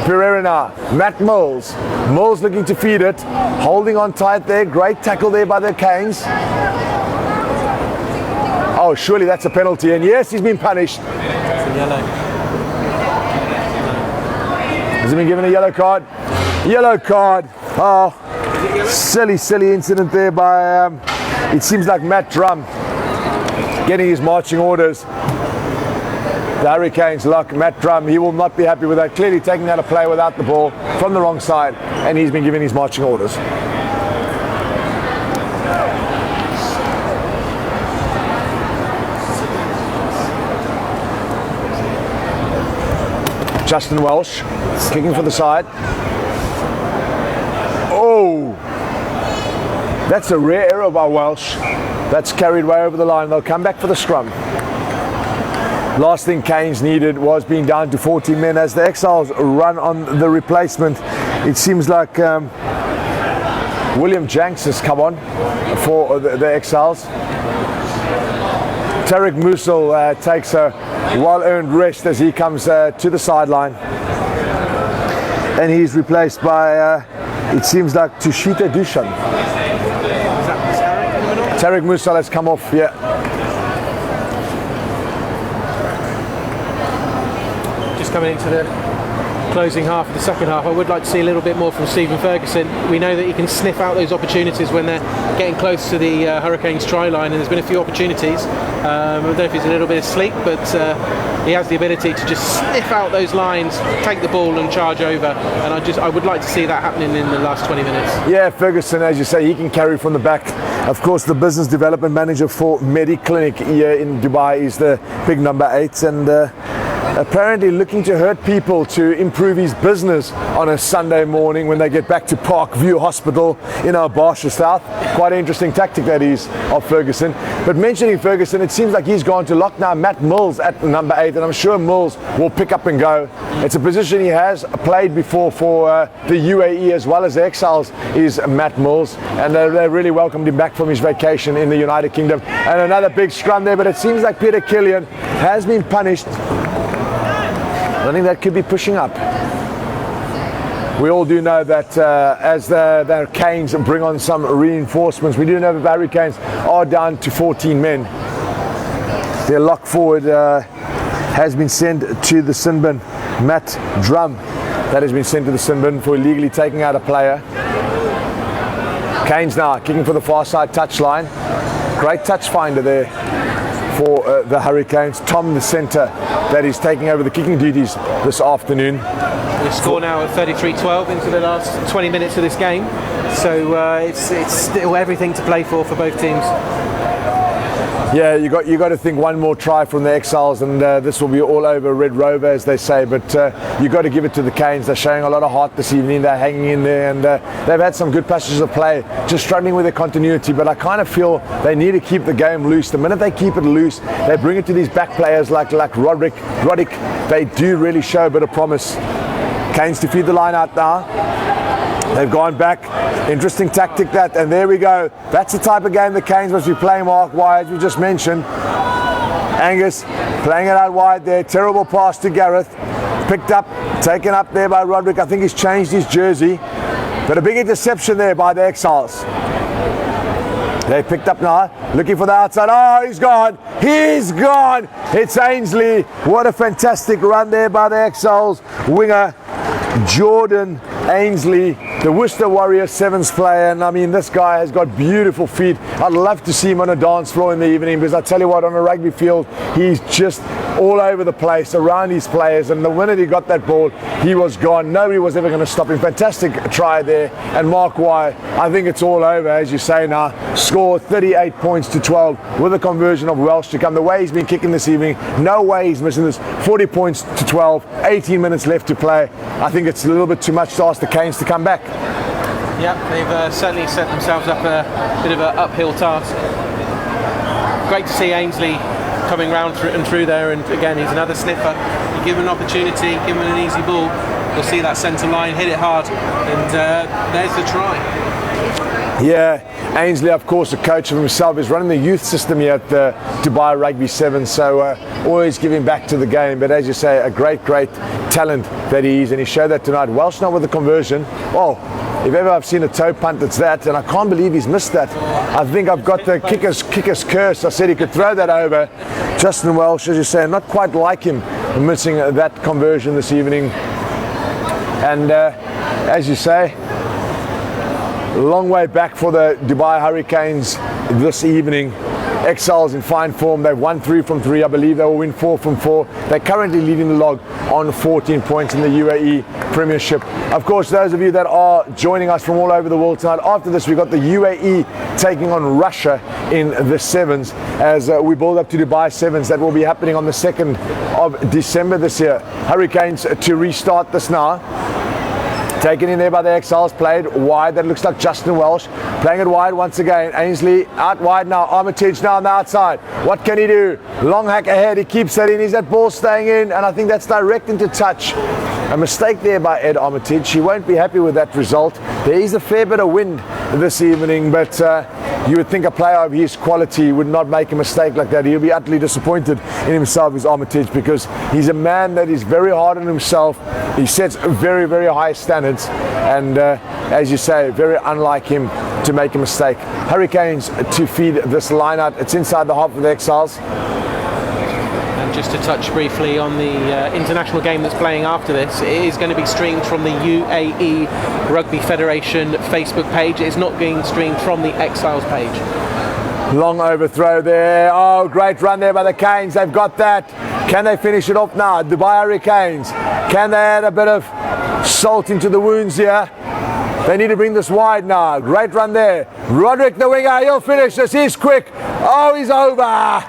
Pereira now. Matt Mills. Mills looking to feed it. Holding on tight there. Great tackle there by the Canes. Oh, surely that's a penalty. And yes, he's been punished. Yellow. Has he been given a yellow card? Yellow card. Oh, silly incident there by, it seems like Matt Drum getting his marching orders. The Hurricanes lock Matt Drum. He will not be happy with that. Clearly taking out a play without the ball from the wrong side, and he's been given his marching orders. Justin Welsh kicking for the side. Oh, that's a rare error by Welsh. That's carried way over the line. They'll come back for the scrum. Last thing Canes needed was being down to 14 men as the Exiles run on the replacement. It seems like William Janks has come on for the Exiles. Tarek Musil takes a well-earned rest as he comes to the sideline. and he's replaced by, it seems like Tushita Dushan. Is that Tariq Musa has come off, yeah. just coming into the closing half of the second half? I would like to see a little bit more from Stephen Ferguson. We know that he can sniff out those opportunities when they're getting close to the Hurricanes try line, and there's been a few opportunities. I don't know if he's a little bit asleep, but he has the ability to just sniff out those lines, take the ball and charge over, and I would like to see that happening in the last 20 minutes. Yeah, Ferguson, as you say, he can carry from the back. Of course, the business development manager for Mediclinic here in Dubai is the big number 8, and apparently looking to hurt people to improve his business on a Sunday morning when they get back to Park View Hospital in Al Barsha South. Quite an interesting tactic that is of Ferguson. But mentioning Ferguson, it seems like he's gone to lock now Matt Mills at number 8, and I'm sure Mills will pick up and go. It's a position he has played before for the UAE as well as the Exiles, is Matt Mills, and they really welcomed him back from his vacation in the United Kingdom. And another big scrum there, but it seems like Peter Killian has been punished. I think that could be pushing up. We all do know that as the Hurricanes bring on some reinforcements, we do know that the Hurricanes are down to 14 men. Their lock forward has been sent to the sin bin. Matt Drum, that has been sent to the sin bin for illegally taking out a player. Canes now kicking for the far side touchline. Great touch finder there for the Hurricanes. Tom, the centre, that is taking over the kicking duties this afternoon. We score now at 33-12 into the last 20 minutes of this game, so it's still everything to play for both teams. Yeah, you got to think one more try from the Exiles, and this will be all over Red Rover, as they say. But you got to give it to the Canes. They're showing a lot of heart this evening. They're hanging in there, and they've had some good passages of play, just struggling with their continuity. But I kind of feel they need to keep the game loose. The minute they keep it loose, they bring it to these back players like Roddick. They do really show a bit of promise. Canes to feed the line out now. They've gone back. Interesting tactic that, and there we go. That's the type of game the Canes must be playing Mark wide, as we just mentioned. Angus playing it out wide there. Terrible pass to Gareth. Picked up, taken up there by Roderick. I think he's changed his jersey. But a big interception there by the Exiles. They picked up now, looking for the outside. Oh, he's gone. He's gone. It's Ainsley. What a fantastic run there by the Exiles. Winger Jordan Ainsley, the Worcester Warriors Sevens player, and I mean, this guy has got beautiful feet. I'd love to see him on a dance floor in the evening, because I tell you what, on a rugby field, he's just all over the place around his players, and the minute he got that ball, he was gone. Nobody was ever going to stop him. Fantastic try there, and Mark Wye, I think it's all over, as you say now. Scored 38 points to 12 with a conversion of Welsh to come. The way he's been kicking this evening, no way he's missing this. 40 points to 12, 18 minutes left to play. I think it's a little bit too much to ask the Canes to come back. Yeah, they've certainly set themselves up a bit of an uphill task. Great to see Ainsley coming round through there, and again, he's another sniffer. You give him an opportunity, give him an easy ball, you'll see that centre line, hit it hard, and there's the try. Yeah, Ainsley, of course, a coach of himself, is running the youth system here at the Dubai Rugby 7, so always giving back to the game. But as you say, a great talent that he is, and he showed that tonight. Welsh not with the conversion. Oh, if ever I've seen a toe punt, it's that, and I can't believe he's missed that. I think I've got the kicker's curse. I said he could throw that over. Justin Welsh, as you say, not quite like him, missing that conversion this evening. And as you say, long way back for the Dubai Hurricanes this evening. Exiles in fine form. They've won 3 from 3. I believe they will win 4 from 4. They're currently leading the log on 14 points in the UAE Premiership. Of course, those of you that are joining us from all over the world tonight, after this we've got the UAE taking on Russia in the Sevens as we build up to Dubai Sevens. That will be happening on the 2nd of December this year. Hurricanes to restart this now. Taken in there by the Exiles, played wide. That looks like Justin Welsh. Playing it wide once again. Ainsley out wide now. Armitage now on the outside. What can he do? Long hack ahead. He keeps that in. Is that ball staying in? And I think that's direct into touch. A mistake there by Ed Armitage. He won't be happy with that result. There is a fair bit of wind this evening, but you would think a player of his quality would not make a mistake like that. He'll be utterly disappointed in himself, his Armitage, because he's a man that is very hard on himself. He sets very, very high standards, and as you say, very unlike him to make a mistake. Hurricanes to feed this line out. It's inside the half of the Exiles. And just to touch briefly on the international game that's playing after this, it is going to be streamed from the UAE Rugby Federation Facebook page. It is not being streamed from the Exiles page. Long overthrow there. Oh, great run there by the Canes. They've got that. Can they finish it off now? Dubai Hurricanes. Can they add a bit of salt into the wounds here? They need to bring this wide now. Great run there. Roderick, the winger, he'll finish this. He's quick. Oh, he's over.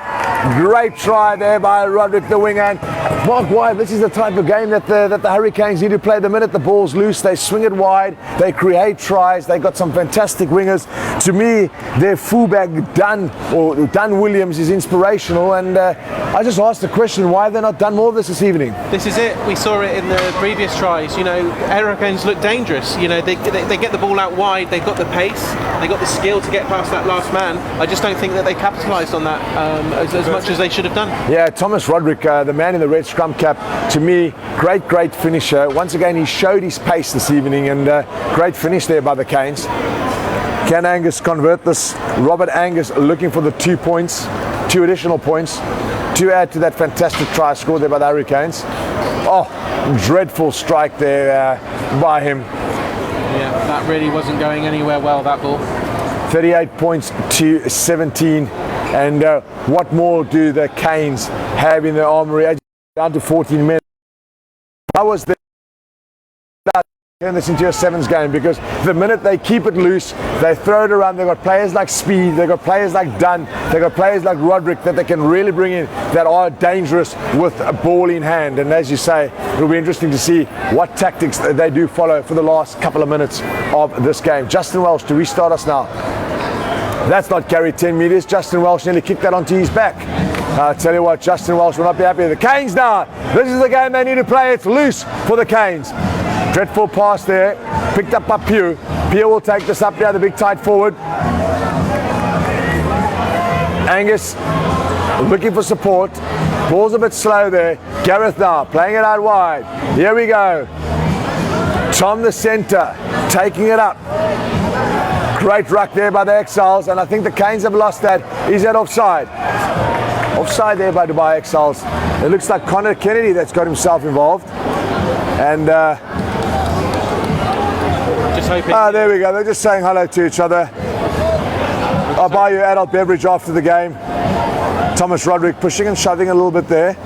Great try there by Roderick, the winger. And Mark Wyatt, this is the type of game that the Hurricanes need to play. The minute the ball's loose, they swing it wide. They create tries. They got some fantastic wingers. To me, their fullback, Dan Williams, is inspirational. And I just asked the question, why have they not done more of this evening? This is it. We saw it in the previous tries. You know, Hurricanes look dangerous. You know, they get the ball out wide. They've got the pace. They've got the skill to get past that last man. I just don't think that they capitalised on that as much as they should have done. Yeah, Thomas Roderick, the man in the red scrum cap, to me, great finisher. Once again, he showed his pace this evening, and great finish there by the Canes. Can Angus convert this? Robert Angus looking for the 2 points, 2 additional points to add to that fantastic try score there by the Hurricanes. Oh, dreadful strike there by him. Yeah, that really wasn't going anywhere well, that ball. 38 points to 17. And what more do the Canes have in their armory? Down to 14 men. How was the turn this into a sevens game? Because the minute they keep it loose, they throw it around. They've got players like Speed, they've got players like Dunn, they've got players like Roderick that they can really bring in that are dangerous with a ball in hand. And as you say, it'll be interesting to see what tactics they do follow for the last couple of minutes of this game. Justin Welsh to restart us now. That's not carried 10 metres. Justin Welsh nearly kicked that onto his back. I tell you what, Justin Welsh will not be happy. The Canes now. This is the game they need to play. It's loose for the Canes. Dreadful pass there. Picked up by Pugh. Pugh will take this up there, the big tight forward. Angus looking for support. Ball's a bit slow there. Gareth now playing it out wide. Here we go. Tom the centre taking it up. Great ruck there by the Exiles, and I think the Canes have lost that. Is that offside? Offside there by Dubai Exiles. It looks like Connor Kennedy that's got himself involved. And just hoping. There we go. They're just saying hello to each other. I'll buy you adult beverage after the game. Thomas Roderick pushing and shoving a little bit there.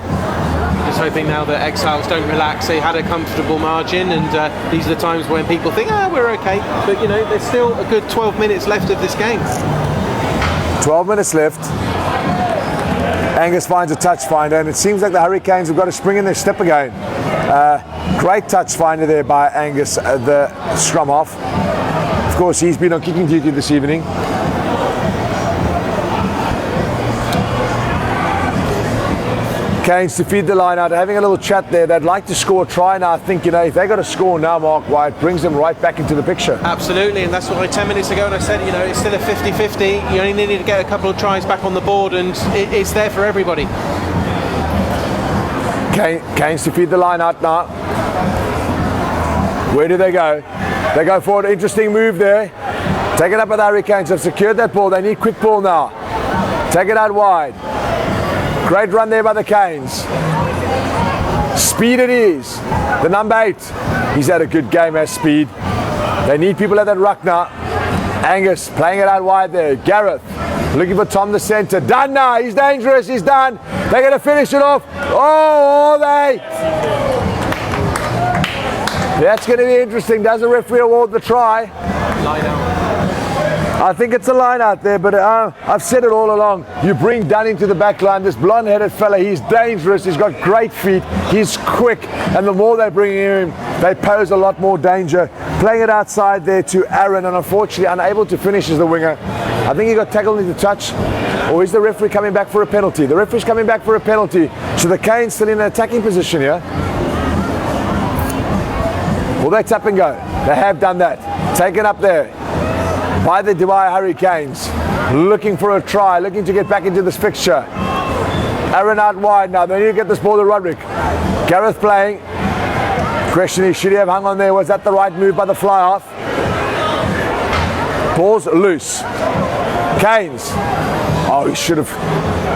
Just hoping now that Exiles don't relax. They had a comfortable margin, and these are the times when people think, we're okay. But you know, there's still a good 12 minutes left of this game. 12 minutes left. Angus finds a touch finder, and it seems like the Hurricanes have got a spring in their step again. Great touch finder there by Angus, the scrum half. Of course, he's been on kicking duty this evening. Canes to feed the line out, having a little chat there. They'd like to score a try now. I think, you know, if they got to score now, Mark Wyatt brings them right back into the picture. Absolutely, and that's what 10 minutes ago, and I said, you know, it's still a 50-50. You only need to get a couple of tries back on the board, and it's there for everybody. Canes to feed the line out now. Where do they go? They go forward. Interesting move there. Take it up with the Hurricanes. Have secured that ball. They need quick ball now. Take it out wide. Great run there by the Canes. Speed it is. The number 8. He's had a good game as Speed. They need people at that ruck now. Angus playing it out wide there. Gareth looking for Tom the centre. Done now. He's dangerous. He's done. They're going to finish it off. Oh, are they? That's going to be interesting. Does the referee award the try? Lie down. I think it's a line out there, but I've said it all along. You bring Dunn into the back line. This blonde-headed fella, he's dangerous. He's got great feet. He's quick. And the more they bring him, they pose a lot more danger. Playing it outside there to Aaron, and unfortunately unable to finish as the winger. I think he got tackled into touch. Or is the referee coming back for a penalty? The referee's coming back for a penalty. So the Canes still in an attacking position here. Will they tap and go? They have done that. Taken up there. by the Dubai Hurricanes, looking for a try, looking to get back into this fixture. Aaron out wide now, they need to get this ball to Roderick. Gareth playing. Question is, should he have hung on there? Was that the right move by the fly half? Ball's loose. Canes. Oh, he should have.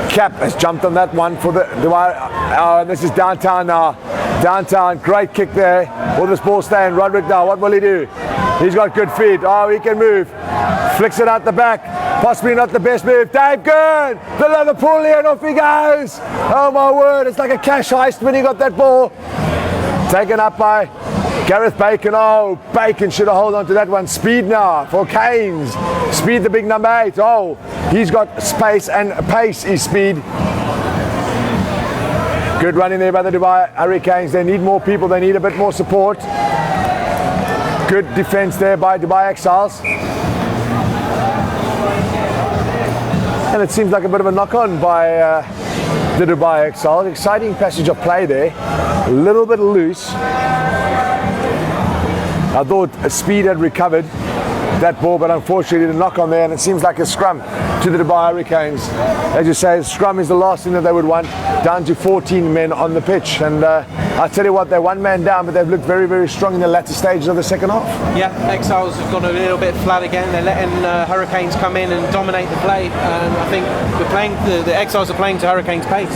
Cap has jumped on that one for the Dubai. Oh, this is downtown now. Downtown, great kick there. Will this ball stay in? Roderick now, what will he do? He's got good feet. Oh, he can move. Flicks it out the back. Possibly not the best move. Dave Gurn, the Liverpoolian, off he goes. Oh my word, it's like a cash heist when he got that ball. Taken up by Gareth Bacon. Oh, Bacon should have held on to that one. Speed now for Canes. Speed, the big number 8. Oh, he's got space and pace is speed. Good running there by the Dubai Hurricanes. They need more people. They need a bit more support. Good defense there by Dubai Exiles. And it seems like a bit of a knock-on by the Dubai Exiles. Exciting passage of play there. A little bit loose. I thought Speed had recovered that ball, but unfortunately the knock on there, and it seems like a scrum to the Dubai Hurricanes. As you say, scrum is the last thing that they would want, down to 14 men on the pitch. And I tell you what, they're one man down, but they've looked very, very strong in the latter stages of the second half. Yeah, Exiles have gone a little bit flat again. They're letting Hurricanes come in and dominate the play. I think the Exiles are playing to Hurricanes' pace.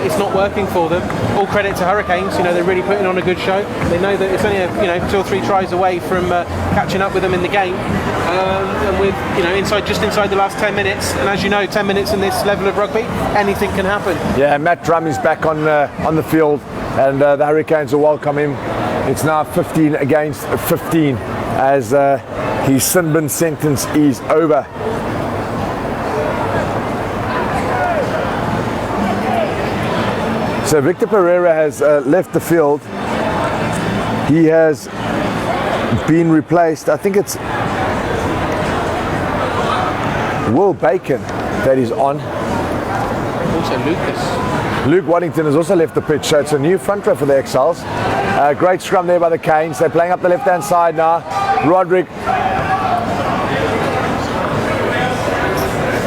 It's not working for them. All credit to Hurricanes. They're really putting on a good show. They know that it's only 2 or 3 tries away from catching up with them in the game. And with just inside the last 10 minutes, and as you know, 10 minutes in this level of rugby, anything can happen. Yeah, Matt Drum is back on the field, and the Hurricanes will welcome him. It's now 15 against 15 as his sin bin sentence is over. So Victor Pereira has left the field. He has been replaced. I think it's Will Bacon that is on. Also Lucas. Luke Waddington has also left the pitch, so it's a new front row for the Exiles. Great scrum there by the Canes. They're playing up the left-hand side now. Roderick.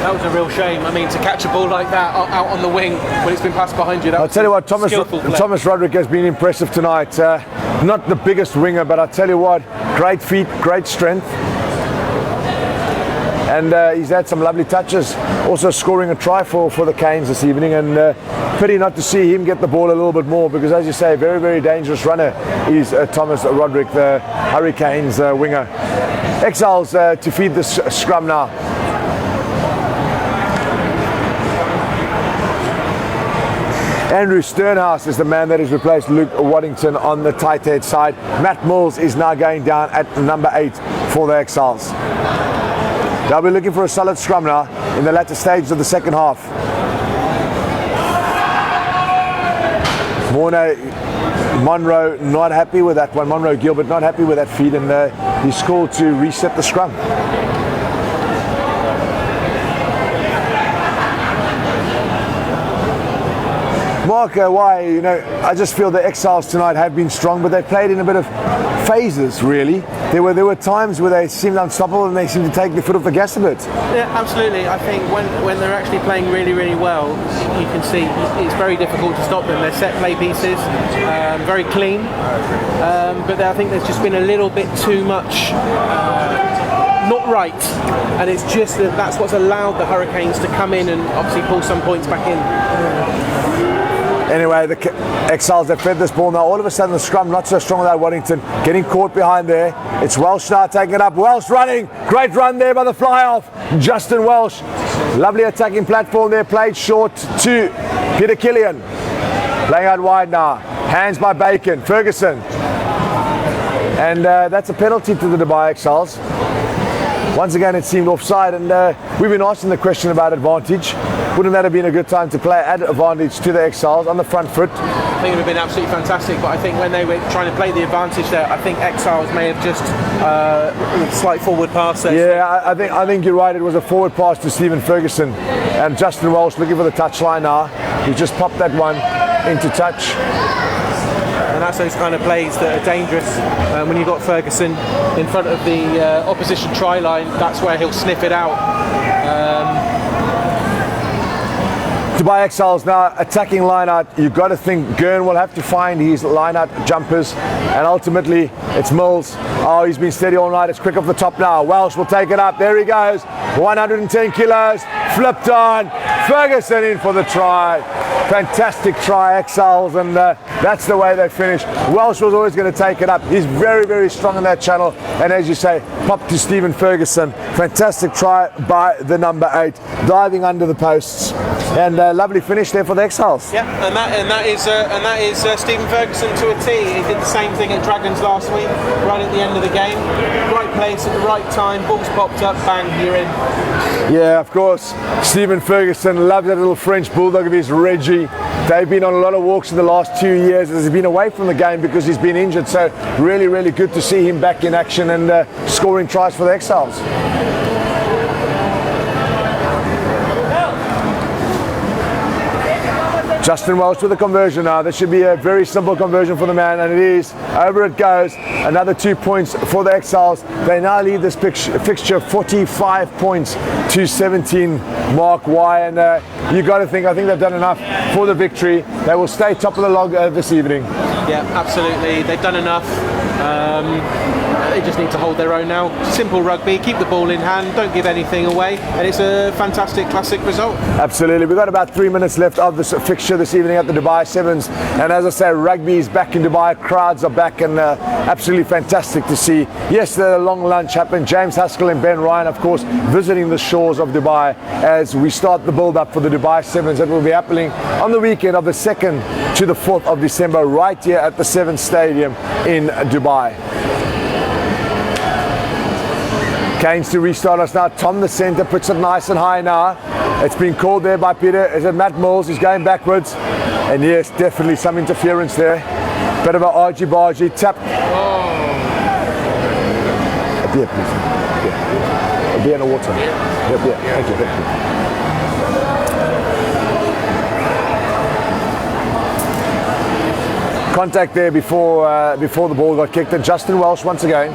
That was a real shame. To catch a ball like that out on the wing when it's been passed behind you. I'll tell you what, Thomas Roderick has been impressive tonight. Not the biggest winger, but I'll tell you what, great feet, great strength. And he's had some lovely touches, also scoring a try for the Canes this evening, and pity not to see him get the ball a little bit more, because as you say, very, very dangerous runner is Thomas Roderick, the Hurricanes winger. Exiles to feed this scrum now. Andrew Sternhouse is the man that has replaced Luke Waddington on the tight head side. Matt Mills is now going down at number 8 for the Exiles. They'll be looking for a solid scrum now in the latter stages of the second half. Monroe not happy with that one. Monroe Gilbert not happy with that feed, and he scored to reset the scrum. Mark, why? I just feel the Exiles tonight have been strong, but they played in a bit of phases, really. There were times where they seemed unstoppable and they seemed to take their foot off the gas a bit. Yeah, absolutely. I think when they're actually playing really, really well, you can see it's very difficult to stop them. They're set play pieces, very clean, but I think there's just been a little bit too much not right, and it's just that's what's allowed the Hurricanes to come in and obviously pull some points back in. Anyway, the Exiles have fed this ball now. All of a sudden the scrum not so strong without Waddington. Getting caught behind there. It's Welsh now taking it up. Welsh running. Great run there by the fly off. Justin Welsh. Lovely attacking platform there. Played short to Peter Killian. Playing out wide now. Hands by Bacon. Ferguson. And that's a penalty to the Dubai Exiles. Once again, it seemed offside, and we've been asking the question about advantage. Wouldn't that have been a good time to play at advantage to the Exiles on the front foot? I think it would have been absolutely fantastic, but I think when they were trying to play the advantage there, I think Exiles may have just a slight forward pass there. Yeah, I think you're right. It was a forward pass to Stephen Ferguson, and Justin Welsh looking for the touchline now. He just popped that one into touch. and that's those kind of plays that are dangerous. When you've got Ferguson in front of the opposition try line, that's where he'll sniff it out. Dubai Exiles now attacking line-out. You've got to think Gurn will have to find his line-out jumpers, and ultimately it's Mills. Oh, he's been steady all night. It's quick off the top now. Welsh will take it up. There he goes. 110 kilos. Flipped on. Ferguson in for the try. Fantastic try, Exiles, and that's the way they finished. Welsh was always going to take it up. He's very, very strong in that channel, and as you say, pop to Stephen Ferguson. Fantastic try by the number 8, diving under the posts, and lovely finish there for the Exiles. Yeah, and that is Stephen Ferguson to a T. He did the same thing at Dragons last week, right at the end of the game. Right place at the right time. Balls popped up, bang, you're in. Yeah, of course. Stephen Ferguson loves that little French bulldog of his, Reggie. They've been on a lot of walks in the last 2 years as he's been away from the game because he's been injured. So really, really good to see him back in action and scoring tries for the Exiles. Justin Welsh with a conversion now. This should be a very simple conversion for the man, and it is. Over it goes. Another 2 points for the Exiles. They now lead this fixture 45 points to 17 Mark Y. And you got to think, I think they've done enough for the victory. They will stay top of the log this evening. Yeah, absolutely. They've done enough. They just need to hold their own now. Simple rugby, keep the ball in hand, don't give anything away, and it's a fantastic classic result. Absolutely. We've got about 3 minutes left of this fixture this evening at the Dubai Sevens, and as I say, rugby is back in Dubai, crowds are back, and absolutely fantastic to see. Yes, the long lunch happened. James Haskell and Ben Ryan, of course, visiting the shores of Dubai as we start the build-up for the Dubai Sevens that will be happening on the weekend of the 2nd to the 4th of December right here at the Sevens Stadium in Dubai. Canes to restart us now. Tom, the centre, puts it nice and high now. It's been called there by Peter. Is it Matt Mills? He's going backwards. And yes, definitely some interference there. Bit of an argy-bargy tap. A beer, please. A beer and a water. Yeah, beer. Thank you. Contact there before the ball got kicked. And Justin Welsh once again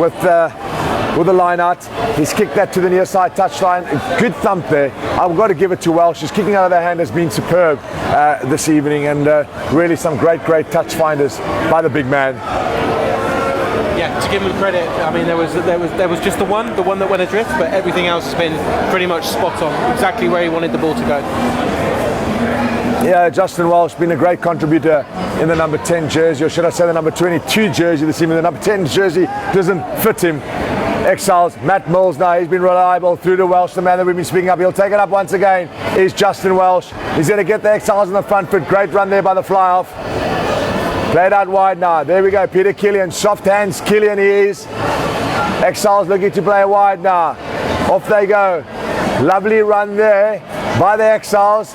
with the line out. He's kicked that to the near side touchline. Good thump there. I've got to give it to Welsh. His kicking out of their hand has been superb this evening, and really some great touch finders by the big man. Yeah, to give him credit, I mean there was just the one that went adrift, but everything else has been pretty much spot on, exactly where he wanted the ball to go. Yeah, Justin Welsh been a great contributor in the number 10 jersey, or should I say the number 22 jersey this evening. The number 10 jersey doesn't fit him. Exiles, Matt Mills now, he's been reliable through to Welsh, the man that we've been speaking up. He'll take it up once again, is Justin Welsh. He's going to get the Exiles in the front foot. Great run there by the fly-off. Played out wide now. There we go, Peter Killian. Soft hands, Killian he is. Exiles looking to play wide now. Off they go. Lovely run there by the Exiles.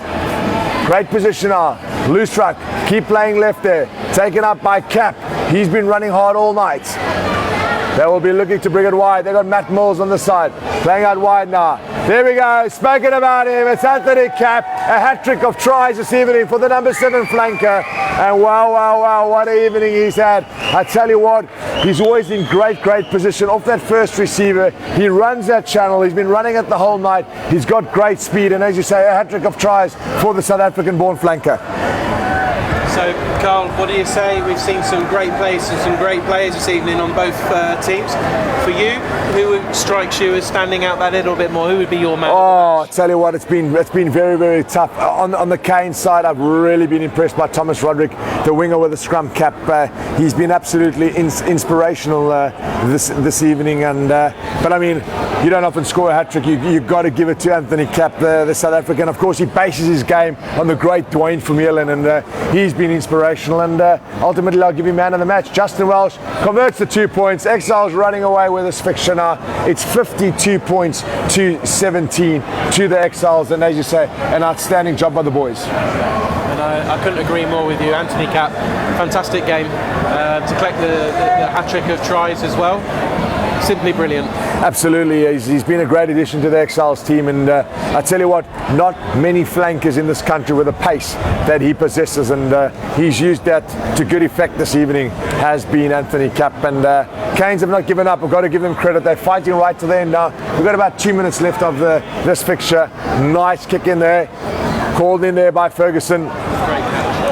Great position now. Loose truck. Keep playing left there. Taken up by Cap. He's been running hard all night. They will be looking to bring it wide. They've got Matt Mills on the side. Playing out wide now. There we go. Spoken about him. It's Anthony Cap. A hat-trick of tries this evening for the number 7 flanker. And wow, what an evening he's had. I tell you what, he's always in great position off that first receiver. He runs that channel. He's been running it the whole night. He's got great speed. And as you say, a hat-trick of tries for the South African-born flanker. So, Carl, what do you say? We've seen some great plays and some great players this evening on both teams. For you, who strikes you as standing out that little bit more? Who would be your man? Oh, I tell you what, it's been very tough. On the Kane side, I've really been impressed by Thomas Roderick, the winger with the scrum cap. He's been absolutely inspirational this evening. And but I mean, you don't often score a hat-trick. You've got to give it to Anthony Cap, the South African. Of course, he bases his game on the great Dwayne Vermeulen, and he's been inspirational. And ultimately, I'll give him man of the match. Justin Welsh converts the 2 points. Exiles running away with this fixture now. It's 52 points to 17 to the Exiles. And as you say, an outstanding job by the boys. And I couldn't agree more with you. Anthony Cap, fantastic game. To collect the hat-trick of tries as well. simply brilliant. Absolutely, he's been a great addition to the Exiles team, and I tell you what, not many flankers in this country with the pace that he possesses, and he's used that to good effect this evening, has been Anthony Cap. And Canes have not given up. We've got to give them credit. They're fighting right to the end now. We've got about 2 minutes left of this fixture. Nice kick in there, called in there by Ferguson.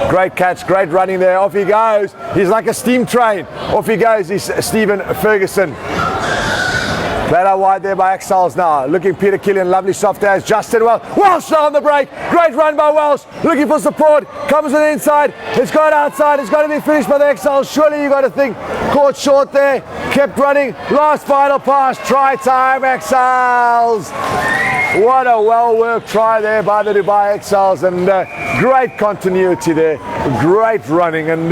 Great catch, great running there. Off he goes. He's like a steam train. Off he goes. He's Stephen Ferguson. Played out wide there by Exiles now. Looking Peter Killian, lovely soft as Justin Welsh now on the break. Great run by Welsh. Looking for support. Comes to the inside. It's gone outside. It's got to be finished by the Exiles. Surely you got to think. Caught short there. Kept running. Last final pass. Try time, Exiles. What a well-worked try there by the Dubai Exiles, and great continuity there. Great running, and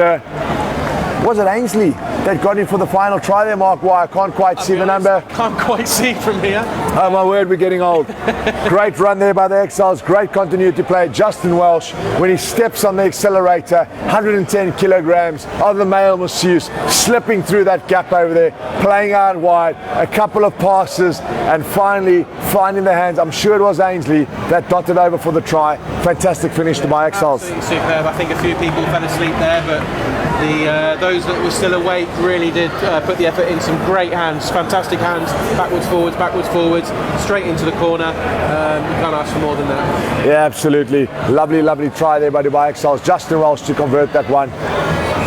was it Ainsley that got in for the final try there, Mark? Why I can't quite see the number. Can't quite see from here. Oh my word, we're getting old. Great run there by the Exiles. Great continuity play. Justin Welsh, when he steps on the accelerator, 110 kilograms of the male masseuse, slipping through that gap over there, playing out wide, a couple of passes, and finally finding the hands. I'm sure it was Ainsley that dotted over for the try. Fantastic finish by Exiles. Absolutely superb. I think a few people fell asleep there, but those that were still awake really did put the effort in. Some great hands, fantastic hands, backwards, forwards, straight into the corner. You can't ask for more than that. Yeah, absolutely. Lovely try there by Dubai Exiles. Justin Welsh to convert that one.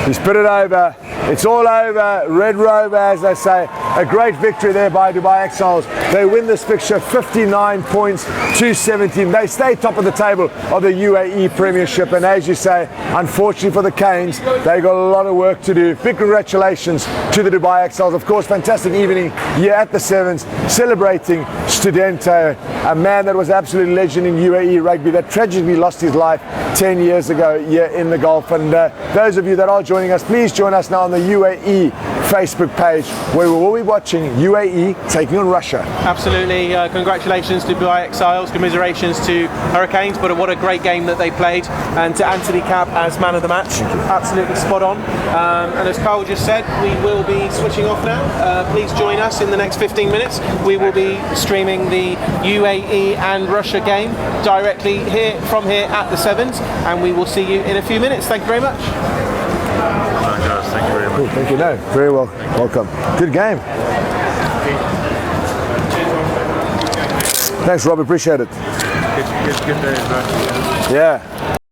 He's put it over. It's all over. Red Rover, as they say. A great victory there by Dubai Exiles. They win this fixture 59 points to 17. They stay top of the table of the UAE Premiership. And as you say, unfortunately for the Canes, they got a lot of work to do. Big congratulations to the Dubai Exiles. Of course, fantastic evening here at the Sevens, celebrating Studento, a man that was absolute legend in UAE rugby that tragically lost his life 10 years ago here in the Gulf. And those of you that are joining us, please join us now on the UAE Facebook page, where we will be watching UAE taking on Russia. Absolutely. Congratulations to Dubai Exiles, commiserations to Hurricanes, but what a great game that they played, and to Anthony Cap as man of the match. Absolutely spot on. And as Carl just said, we will be switching off now. Please join us in the next 15 minutes. We will be streaming the UAE and Russia game directly from here at the Sevens, and we will see you in a few minutes. Thank you very much. Thank you very much. Cool, thank you. No, very well. Welcome. Good game. Thanks, Rob. Appreciate it. Good day, bro. Yeah.